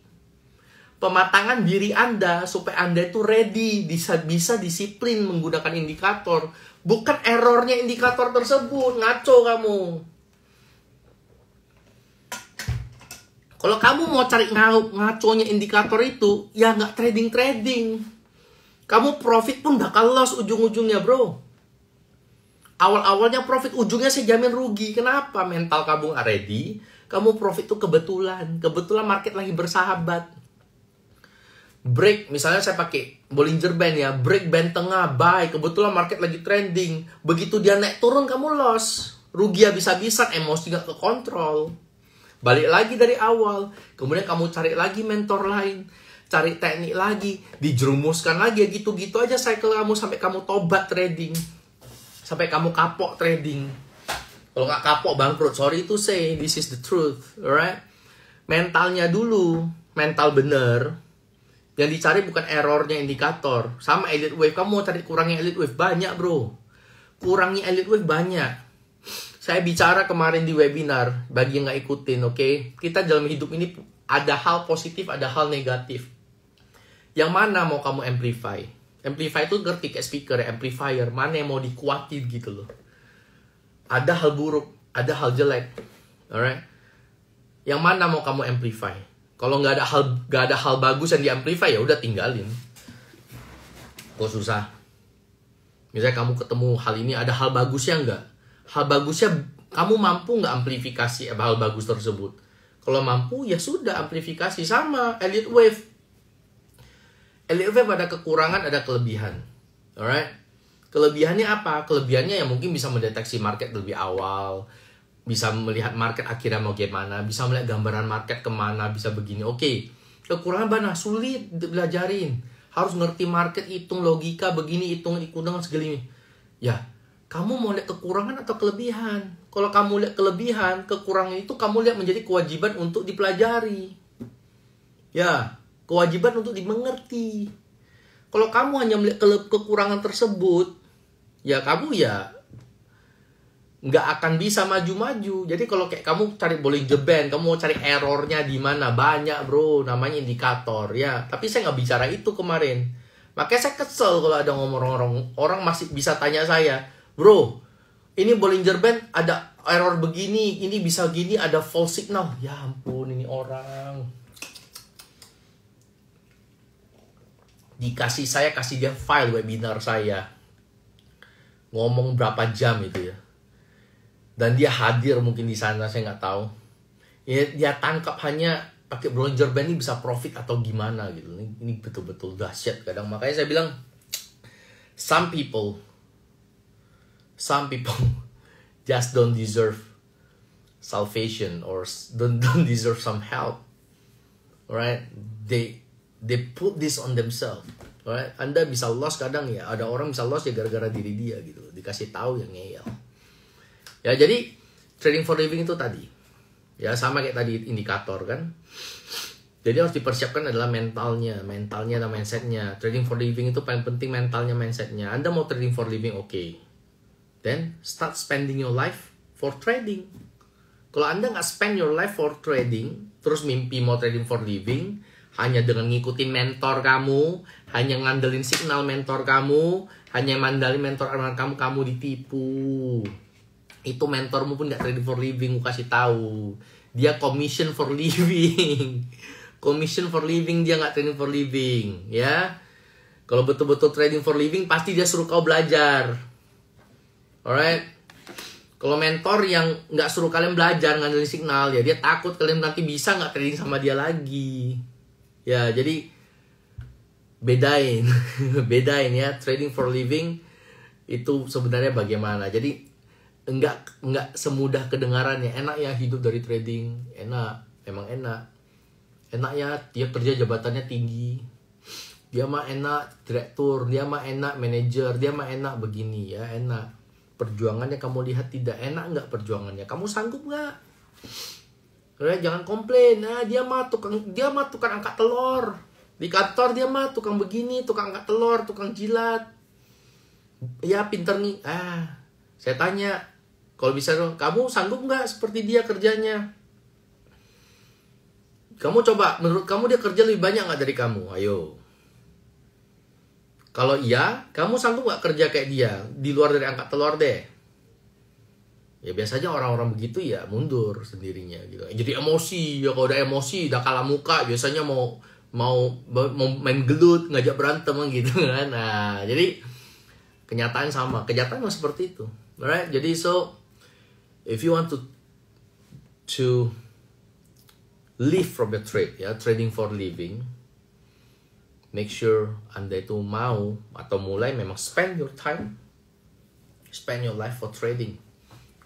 Pematangan diri Anda supaya Anda itu ready, bisa disiplin menggunakan indikator. Bukan errornya indikator tersebut, ngaco kamu. Kalau kamu mau cari ngaconya indikator itu, ya nggak trading. Kamu profit pun bakal loss ujung-ujungnya bro. Awal-awalnya profit, ujungnya saya jamin rugi. Kenapa? Mental kamu nggak ready. Kamu profit tuh kebetulan. Kebetulan market lagi bersahabat. Break, misalnya saya pakai Bollinger Band ya. Break band tengah, buy. Kebetulan market lagi trending. Begitu dia naik turun, kamu loss. Rugi habis-habisan, emosi nggak kekontrol. Balik lagi dari awal. Kemudian kamu cari lagi mentor lain. Cari teknik lagi. Dijerumuskan lagi. Gitu-gitu aja cycle kamu sampai kamu tobat trading. Sampai kamu kapok trading. Kalau nggak kapok bangkrut, sorry to say, this is the truth, alright? Mentalnya dulu, mental bener. Yang dicari bukan errornya indikator. Sama elite wave, kamu mau cari kurangnya elite wave banyak bro. Kurangnya elite wave banyak. Saya bicara kemarin di webinar, bagi yang nggak ikutin, oke? Kita dalam hidup ini ada hal positif, ada hal negatif. Yang mana mau kamu amplify? Amplify itu ngerti kayak speaker, amplifier. Mana yang mau dikuatin gitu loh. Ada hal buruk, ada hal jelek. Alright? Yang mana mau kamu amplify? Kalau nggak ada hal bagus yang di-amplify, ya udah tinggalin. Kok susah? Misalnya kamu ketemu hal ini, ada hal bagusnya nggak? Hal bagusnya, kamu mampu nggak amplifikasi hal bagus tersebut? Kalau mampu, ya sudah amplifikasi. Sama elite wave. Elite wave ada kekurangan, ada kelebihan. Alright? Kelebihannya apa? Kelebihannya yang mungkin bisa mendeteksi market lebih awal. Bisa melihat market akhirnya mau gimana. Bisa melihat gambaran market kemana. Bisa begini. Oke. Kekurangan mana? Sulit belajarin. Harus ngerti market, hitung logika, begini, hitung dengan segala. Ya, kamu mau lihat kekurangan atau kelebihan? Kalau kamu lihat kelebihan, kekurangan itu kamu lihat menjadi kewajiban untuk dipelajari. Ya, kewajiban untuk dimengerti. Kalau kamu hanya melihat kekurangan tersebut, ya kamu ya nggak akan bisa maju-maju. Jadi kalau kayak kamu cari Bollinger Band, kamu mau cari errornya di mana? Banyak bro, namanya indikator ya. Tapi saya nggak bicara itu kemarin. Makanya saya kesel kalau ada orang masih bisa tanya saya, bro, ini Bollinger Band ada error begini, ini bisa gini, ada false signal. Ya ampun, ini orang. Saya kasih dia file webinar saya. Ngomong berapa jam itu ya. Dan dia hadir mungkin di sana, saya nggak tahu. Ya, dia tangkap hanya pakai Bollinger Band ini bisa profit atau gimana gitu. Ini betul-betul dahsyat kadang. Makanya saya bilang, some people just don't deserve salvation or don't deserve some help. Alright? They put this on themselves. Alright? Anda bisa loss kadang ya. Ada orang bisa loss ya gara-gara diri dia gitu. Dikasih tahu yang ngeyel. Ya jadi trading for living itu tadi. Ya sama kayak tadi indikator kan. Jadi harus dipersiapkan adalah mentalnya dan mindsetnya. Trading for living itu paling penting mentalnya, mindsetnya. Anda mau trading for living, oke. Then start spending your life for trading. Kalau Anda nggak spend your life for trading, terus mimpi mau trading for living, hanya dengan ngikutin mentor kamu, hanya ngandelin signal mentor kamu, hanya mandalin mentor kamu, kamu ditipu. Itu mentormu pun nggak trading for living, gue kasih tahu. Dia commission for living. Commission for living, dia nggak trading for living, ya. Kalau betul-betul trading for living, pasti dia suruh kau belajar. Alright? Kalau mentor yang nggak suruh kalian belajar ngandelin signal, ya dia takut kalian nanti bisa nggak trading sama dia lagi. Ya, jadi bedain. Bedain ya, trading for living itu sebenarnya bagaimana. Jadi enggak semudah kedengarannya. Enak ya hidup dari trading, enak, emang enak. Enak ya, dia kerja jabatannya tinggi. Dia mah enak direktur, dia mah enak manajer, dia mah enak begini ya, enak. Perjuangannya kamu lihat tidak enak nggak perjuangannya? Kamu sanggup nggak? Jangan komplain. Nah, dia mah tukang angkat telur. Di kantor dia mah tukang begini, tukang angkat telur, tukang jilat. Ya pinter nih. Saya tanya, kalau bisa dong, kamu sanggup nggak seperti dia kerjanya? Kamu coba, menurut kamu dia kerja lebih banyak nggak dari kamu? Ayo. Kalau iya, kamu sanggup nggak kerja kayak dia? Di luar dari angkat telur deh. Ya biasanya orang-orang begitu ya mundur sendirinya gitu. Jadi emosi, ya kalau udah emosi, udah kalah muka, biasanya mau main gelut, ngajak berantem gitu kan. Nah, jadi kenyataan sama. Kenyataan memang seperti itu. Alright? Jadi so if you want to live from the trade, ya, trading for living, make sure Anda itu mau atau mulai memang spend your time, spend your life for trading.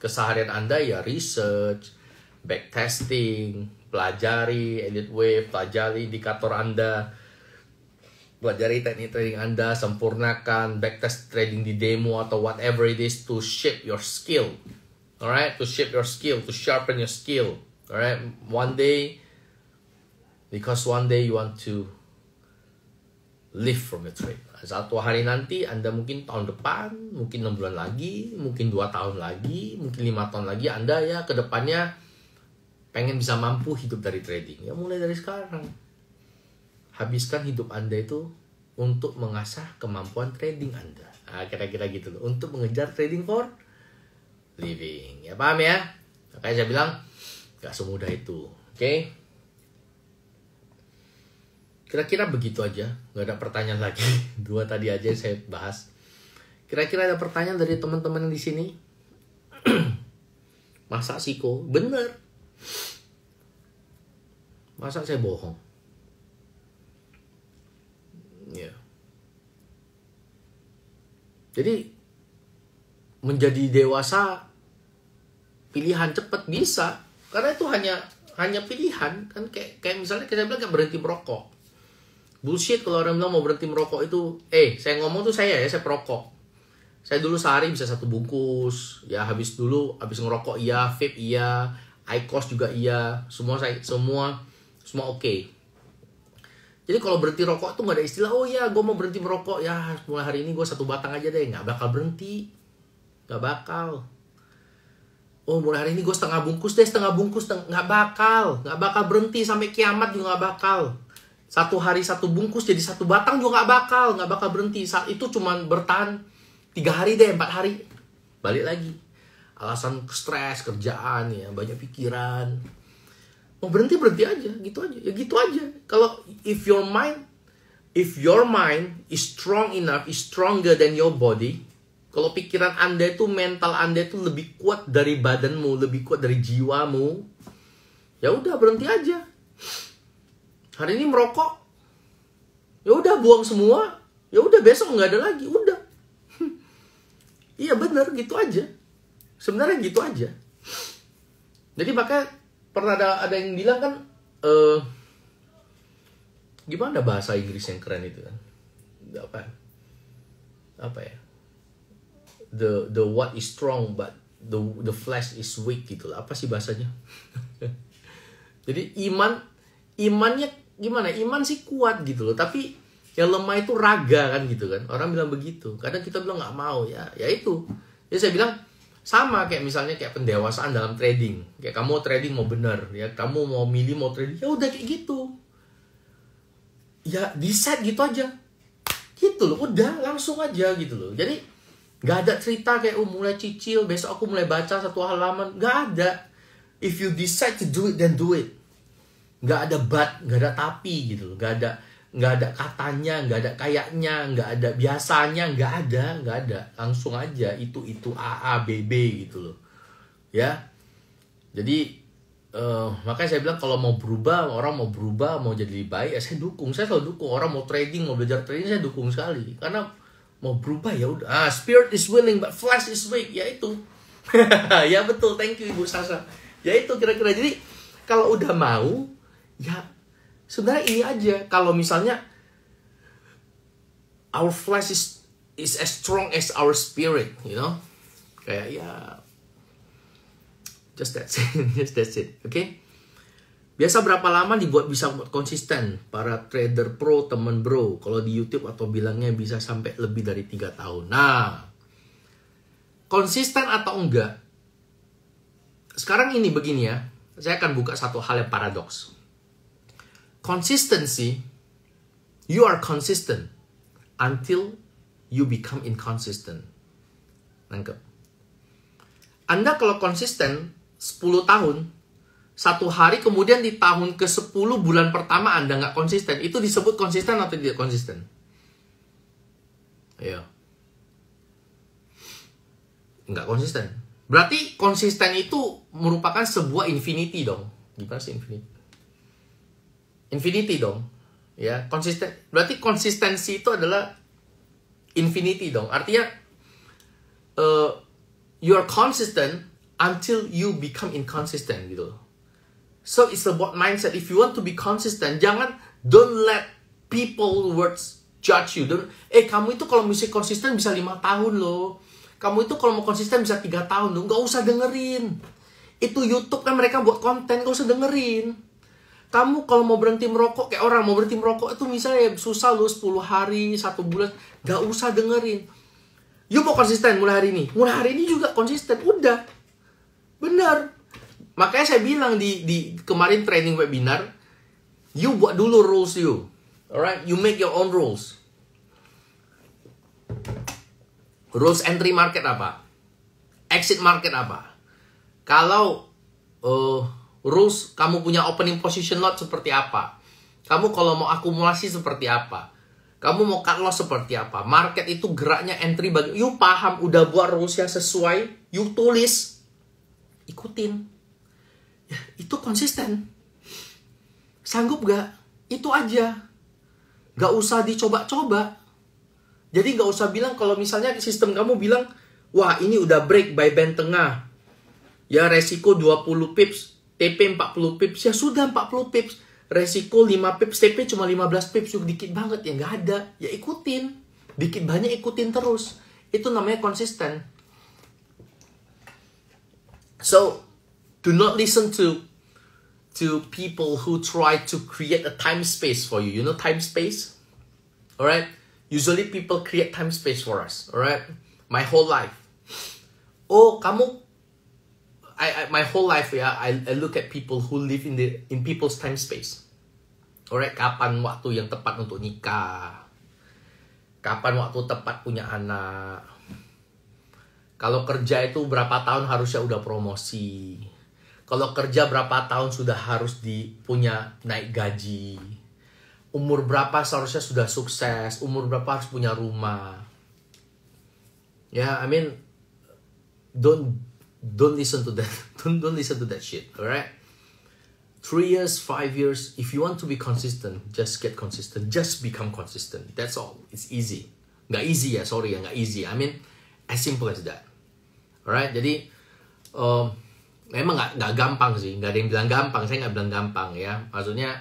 Keseharian Anda ya research, backtesting, pelajari Elliott Wave, pelajari indikator Anda, pelajari teknik trading Anda, sempurnakan backtest trading di demo atau whatever it is to shape your skill. Alright, to shape your skill, to sharpen your skill. Alright, one day you want to live from the trade. Satu hari nanti Anda mungkin tahun depan, mungkin 6 bulan lagi, mungkin 2 tahun lagi, mungkin 5 tahun lagi Anda ya ke depannya pengen bisa mampu hidup dari trading. Ya mulai dari sekarang. Habiskan hidup Anda itu untuk mengasah kemampuan trading Anda. Nah, kira-kira gitu loh. Untuk mengejar trading for living. Ya paham ya? Makanya saya bilang gak semudah itu. Oke? Kira-kira begitu aja, nggak ada pertanyaan lagi. 2 tadi aja saya bahas. Kira-kira ada pertanyaan dari teman-teman di sini? Masa sih kok? Bener. Masa saya bohong? Ya. Jadi menjadi dewasa pilihan cepat bisa, karena itu hanya pilihan kan, kayak misalnya kita bilang kayak berhenti merokok. Bullshit kalau orang bilang mau berhenti merokok itu. Saya ngomong tuh saya perokok. Saya dulu sehari bisa 1 bungkus. Ya habis ngerokok iya, vape iya, IQOS juga iya. Semua oke. Jadi kalau berhenti rokok tuh gak ada istilah, oh ya gue mau berhenti merokok. Ya mulai hari ini gue 1 batang aja deh. Gak bakal berhenti. Gak bakal. Oh mulai hari ini gue setengah bungkus. Gak bakal berhenti sampai kiamat juga gak bakal. 1 hari 1 bungkus jadi 1 batang juga gak bakal berhenti. Saat itu cuman bertahan 3 hari deh, 4 hari. Balik lagi. Alasan stres, kerjaan ya, banyak pikiran. Mau berhenti aja, gitu aja. Ya gitu aja. Kalau if your mind is strong enough, is stronger than your body. Kalau pikiran Anda itu, mental Anda itu lebih kuat dari badanmu, lebih kuat dari jiwamu. Ya udah berhenti aja. Hari ini merokok, ya udah buang semua, ya udah besok nggak ada lagi, udah. Iya bener gitu aja. Sebenarnya gitu aja. Jadi makanya pernah ada yang bilang kan, gimana bahasa Inggris yang keren itu kan? Apa ya? The what is strong but the flesh is weak gitu lah. Apa sih bahasanya? Jadi imannya gimana? Iman sih kuat gitu loh, tapi yang lemah itu raga kan gitu kan. Orang bilang begitu. Kadang kita bilang nggak mau ya itu. Jadi saya bilang Sama kayak misalnya kayak pendewasaan dalam trading. Kayak kamu trading mau bener, ya kamu mau milih mau trading, ya udah kayak gitu. Ya decide gitu aja. Gitu loh, udah langsung aja gitu loh. Jadi nggak ada cerita kayak mulai cicil, besok aku mulai baca 1 halaman. Nggak ada. If you decide to do it, then do it. Nggak ada but, nggak ada tapi gitu loh. Nggak ada katanya, nggak ada kayaknya, nggak ada biasanya, nggak ada. Langsung aja, itu A, B, B gitu loh. Ya. Jadi, makanya saya bilang kalau mau berubah, orang mau berubah, mau jadi lebih baik, ya saya dukung. Saya selalu dukung. Orang mau trading, mau belajar trading, saya dukung sekali. Karena mau berubah ya udah. Spirit is willing, but flesh is weak. Ya itu. Ya betul, thank you Ibu Sasa. Ya itu kira-kira. Jadi, kalau udah mau, ya sebenarnya ini aja. Kalau misalnya our flesh is as strong as our spirit, you know, kayak ya just that's it, oke? Biasa berapa lama bisa buat konsisten? Para trader pro, temen bro, kalau di YouTube atau bilangnya bisa sampai lebih dari 3 tahun. Nah, konsisten atau enggak? Sekarang ini begini ya, saya akan buka satu hal yang paradoks. Consistency, you are consistent until you become inconsistent. Nangkep? Anda kalau konsisten 10 tahun, 1 hari kemudian di tahun ke-10 bulan pertama Anda nggak konsisten, itu disebut konsisten atau tidak konsisten? Ayo. Nggak konsisten. Berarti konsisten itu merupakan sebuah infinity dong. Gimana sih infinity? Infinity dong, ya konsisten. Berarti konsistensi itu adalah infinity dong. Artinya you are consistent until you become inconsistent gitu. So it's about mindset. If you want to be consistent, don't let people words judge you. Kamu itu kalau mesti konsisten bisa 5 tahun loh. Kamu itu kalau mau konsisten bisa 3 tahun loh. Nggak usah dengerin. Itu YouTube kan mereka buat konten, nggak usah dengerin. Kamu kalau mau berhenti merokok, kayak orang mau berhenti merokok itu misalnya susah loh 10 hari, 1 bulan. Gak usah dengerin. You mau konsisten mulai hari ini. Mulai hari ini juga konsisten. Udah. Bener. Makanya saya bilang di kemarin training webinar, you buat dulu rules you. Alright? You make your own rules. Rules entry market apa? Exit market apa? Kalau rules, kamu punya opening position lot seperti apa? Kamu kalau mau akumulasi seperti apa? Kamu mau cut loss seperti apa? Market itu geraknya entry bagi. You paham, udah buat rules yang sesuai, you tulis, ikutin. Ya, itu konsisten. Sanggup gak? Itu aja. Gak usah dicoba-coba. Jadi gak usah bilang kalau misalnya sistem kamu bilang, wah ini udah break by band tengah. Ya resiko 20 pips. TP 40 pips, ya sudah 40 pips. Resiko 5 pips, TP cuma 15 pips. Yuk, dikit banget, ya nggak ada. Ya ikutin. Dikit banyak ikutin terus. Itu namanya konsisten. So, do not listen to people who try to create a time space for you. You know time space? Alright? Usually people create time space for us. Alright? My whole life. Oh, kamu my whole life ya, I look at people who live in people's time space. Alright, kapan waktu yang tepat untuk nikah? Kapan waktu tepat punya anak? Kalau kerja itu berapa tahun harusnya udah promosi? Kalau kerja berapa tahun sudah harus punya naik gaji? Umur berapa seharusnya sudah sukses? Umur berapa harus punya rumah? Ya, I mean, don't listen to that. Don't listen to that shit. Alright? 3 years, 5 years. If you want to be consistent, just get consistent. Just become consistent. That's all. It's easy. Nggak easy ya, sorry ya, nggak easy. I mean, as simple as that. Alright? Jadi, memang nggak gampang sih. Nggak ada yang bilang gampang. Saya nggak bilang gampang ya. Maksudnya,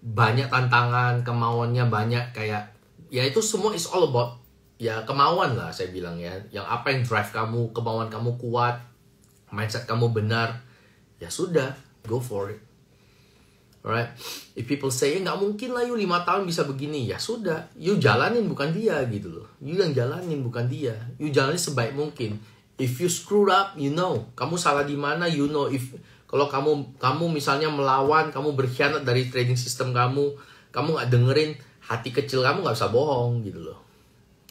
banyak tantangan, kemauannya banyak. Kayak, ya itu semua is all about, ya kemauan lah saya bilang ya. Yang apa yang drive kamu, kemauan kamu kuat, mindset kamu benar, ya sudah, go for it. Alright? If people say, nggak mungkin lah you 5 tahun bisa begini, ya sudah, you jalanin bukan dia gitu loh. You yang jalanin bukan dia. You jalanin sebaik mungkin. If you screwed up, you know. Kamu salah di mana, you know. Kalau kamu misalnya melawan, kamu berkhianat dari trading system kamu nggak dengerin hati kecil kamu, nggak usah bohong gitu loh.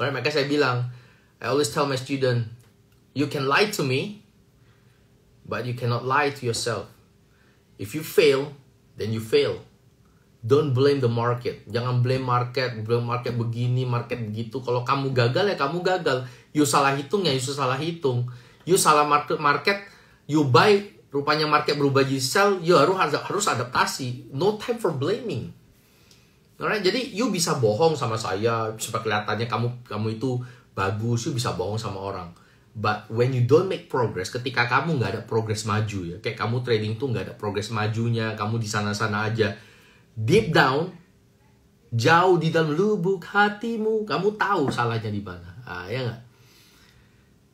Makanya saya bilang, I always tell my student, you can lie to me, but you cannot lie to yourself. If you fail, then you fail. Don't blame the market. Jangan blame market begini, market begitu. Kalau kamu gagal ya kamu gagal. You salah hitung ya you salah hitung. You salah market, you buy, rupanya market berubah jadi sell, you harus adaptasi. No time for blaming. Alright, jadi you bisa bohong sama saya supaya kelihatannya kamu itu bagus, you bisa bohong sama orang. But when you don't make progress, ketika kamu nggak ada progress maju ya, kayak kamu trading tuh nggak ada progress majunya, kamu di sana-sana aja, deep down, jauh di dalam lubuk hatimu, kamu tahu salahnya di mana. Ya nggak?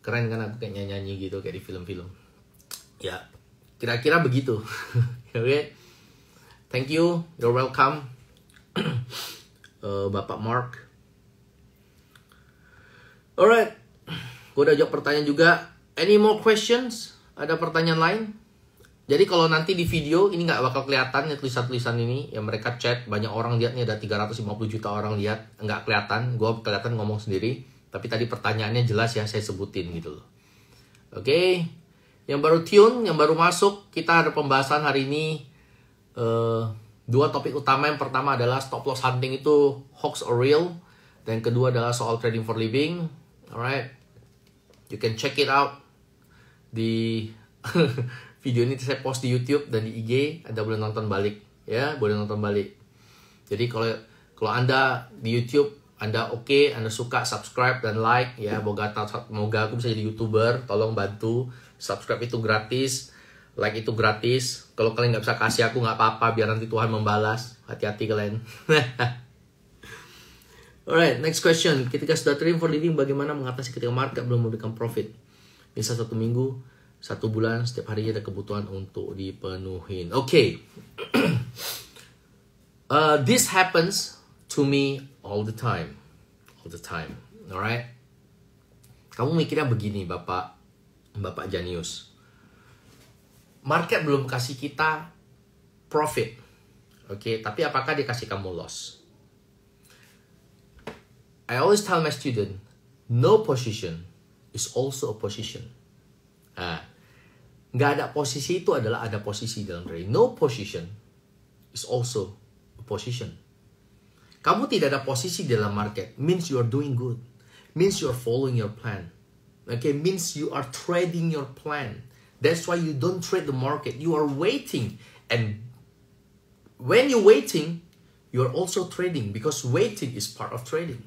Keren kan aku kayak nyanyi gitu kayak di film-film. Ya, kira-kira begitu. Oke, thank you, you're welcome, Bapak Mark. Alright. Gue udah jawab pertanyaan juga. Any more questions? Ada pertanyaan lain? Jadi kalau nanti di video ini nggak bakal kelihatan ya tulisan-tulisan ini. Ya mereka chat, banyak orang lihat nih, ada 350 juta orang lihat. Nggak kelihatan, gue kelihatan ngomong sendiri. Tapi tadi pertanyaannya jelas ya, saya sebutin gitu loh. Oke. Yang baru tune, yang baru masuk, kita ada pembahasan hari ini. Dua topik utama. Yang pertama adalah stop loss hunting itu hoax or real. Dan kedua adalah soal trading for living. Alright. You can check it out di video ini saya post di YouTube dan di IG. Anda boleh nonton balik ya, boleh nonton balik. Jadi kalau Anda di YouTube Anda oke, Anda suka, subscribe dan like ya. Moga aku bisa jadi YouTuber. Tolong bantu. Subscribe itu gratis, like itu gratis. Kalau kalian nggak bisa kasih aku nggak apa-apa, biar nanti Tuhan membalas. Hati-hati kalian. Alright, next question. Ketika sudah trading for living, bagaimana mengatasi ketika market belum memberikan profit? Bisa 1 minggu, 1 bulan, setiap harinya ada kebutuhan untuk dipenuhin. Okay. This happens to me all the time. All the time. Alright? Kamu mikirnya begini, Bapak Janius. Market belum kasih kita profit. Okay, tapi apakah dia kasih kamu loss? I always tell my student, no position is also a position. Nggak ada posisi itu adalah ada posisi dalam trading. No position is also a position. Kamu tidak ada posisi dalam market, means you are doing good. Means you are following your plan. Okay, means you are trading your plan. That's why you don't trade the market. You are waiting. And when you're waiting, you are also trading. Because waiting is part of trading.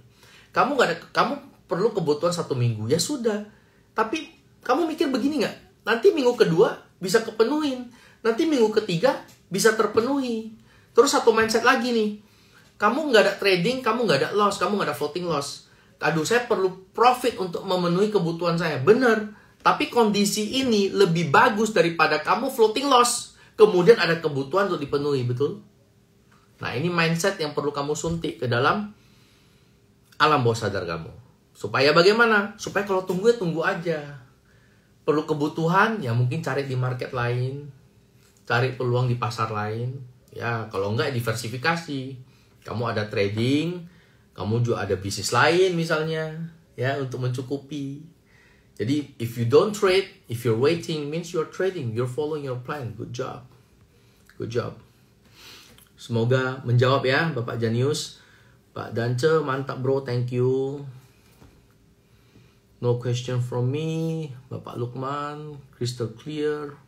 Kamu perlu kebutuhan 1 minggu, ya sudah. Tapi kamu mikir begini nggak? Nanti minggu kedua bisa kepenuhin. Nanti minggu ketiga bisa terpenuhi. Terus satu mindset lagi nih. Kamu nggak ada trading, kamu nggak ada loss, kamu nggak ada floating loss. Aduh, saya perlu profit untuk memenuhi kebutuhan saya. Bener. Tapi kondisi ini lebih bagus daripada kamu floating loss. Kemudian ada kebutuhan untuk dipenuhi, betul? Nah, ini mindset yang perlu kamu suntik ke dalam alam bawah sadar kamu. Supaya bagaimana? Supaya kalau tunggu ya tunggu aja. Perlu kebutuhan ya mungkin cari di market lain, cari peluang di pasar lain. Ya kalau enggak diversifikasi. Kamu ada trading, kamu juga ada bisnis lain misalnya, ya untuk mencukupi. Jadi if you don't trade, if you're waiting, means you're trading, you're following your plan. Good job, good job. Semoga menjawab ya Bapak Janius. Pak Dance, mantap bro, thank you. No question from me. Bapak Lukman, crystal clear.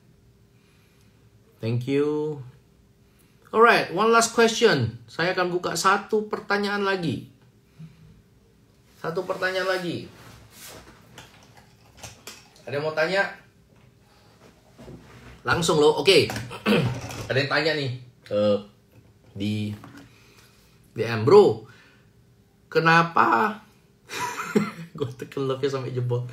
Thank you. Alright, one last question. Saya akan buka 1 pertanyaan lagi. 1 pertanyaan lagi. Ada yang mau tanya? Langsung loh, oke. Ada yang tanya nih di DM, bro. Kenapa? Gue tekan love-nya sampai jebol.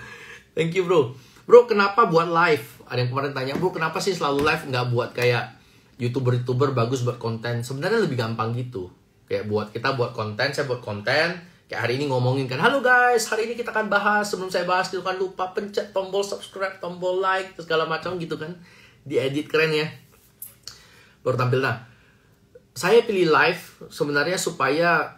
Thank you bro. Bro, kenapa buat live? Ada yang kemarin tanya, bro kenapa sih selalu live nggak buat kayak YouTuber bagus buat konten? Sebenarnya lebih gampang gitu. Kayak kita buat konten, saya buat konten, Kayak hari ini ngomongin kan, halo guys, hari ini kita akan bahas, sebelum saya bahas jangan lupa pencet tombol subscribe, tombol like, segala macam gitu kan. Diedit keren ya. Baru tampil. Nah, saya pilih live sebenarnya supaya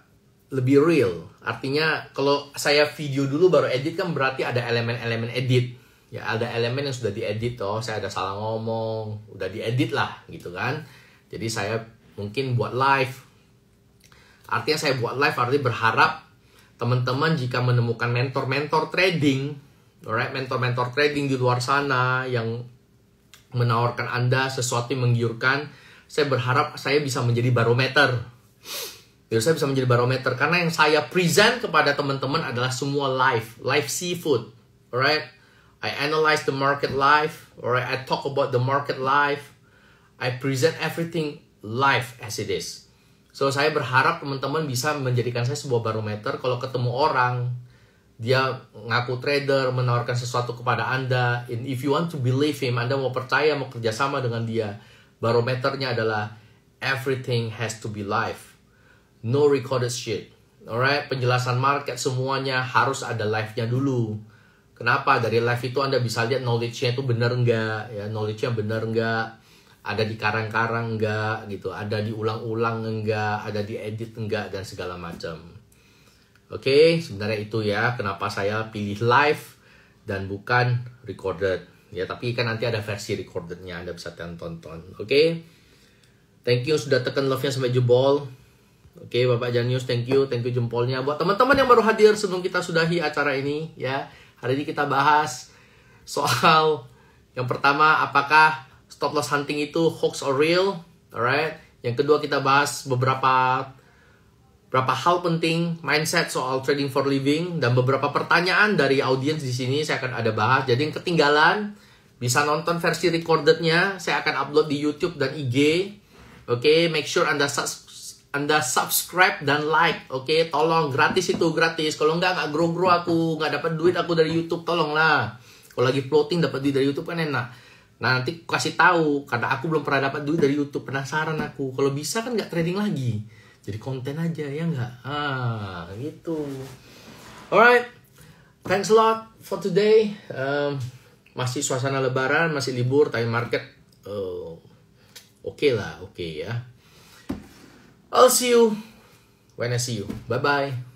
lebih real. Artinya kalau saya video dulu baru edit kan berarti ada elemen-elemen edit. Ya ada elemen yang sudah diedit toh, saya ada salah ngomong, udah diedit lah gitu kan. Jadi saya mungkin buat live. Artinya saya buat live artinya berharap teman-teman jika menemukan mentor-mentor trading, alright, mentor-mentor trading di luar sana yang menawarkan Anda sesuatu yang menggiurkan, saya berharap saya bisa menjadi barometer. Biar saya bisa menjadi barometer karena yang saya present kepada teman-teman adalah semua live seafood, alright. I analyze the market live, alright. I talk about the market live. I present everything live as it is. So, saya berharap teman-teman bisa menjadikan saya sebuah barometer. Kalau ketemu orang, dia ngaku trader, menawarkan sesuatu kepada Anda. And if you want to believe him, Anda mau percaya, mau kerjasama dengan dia. Barometernya adalah everything has to be live. No recorded shit. Alright, penjelasan market semuanya harus ada live-nya dulu. Kenapa? Dari live itu Anda bisa lihat knowledge-nya itu benar enggak. Ya, knowledge-nya benar enggak. Ada di karang-karang enggak gitu, ada diulang-ulang enggak, ada diedit enggak, dan segala macam. Oke, sebenarnya itu ya kenapa saya pilih live dan bukan recorded. Ya, tapi kan nanti ada versi recordednya, Anda bisa tonton. Oke, thank you sudah tekan love-nya sampai jebol. Oke, Bapak Janius, thank you jempolnya. Buat teman-teman yang baru hadir sebelum kita sudahi acara ini, ya, hari ini kita bahas soal yang pertama, apakah stop loss hunting itu hoax or real, alright. Yang kedua kita bahas beberapa hal penting mindset soal trading for living dan beberapa pertanyaan dari audiens di sini saya akan ada bahas. Jadi yang ketinggalan bisa nonton versi recordednya, saya akan upload di YouTube dan IG. Oke, make sure Anda subscribe dan like. Oke, tolong gratis itu gratis. Kalau nggak grow aku, nggak dapat duit aku dari YouTube, tolonglah. Kalau lagi floating dapat duit dari YouTube kan enak. Nah, nanti kasih tahu karena aku belum pernah dapat duit dari YouTube, penasaran aku. Kalau bisa kan nggak trading lagi, jadi konten aja ya nggak? Gitu. Alright, thanks a lot for today. Masih suasana Lebaran, masih libur, time market oke lah, oke ya. I'll see you when I see you. Bye bye.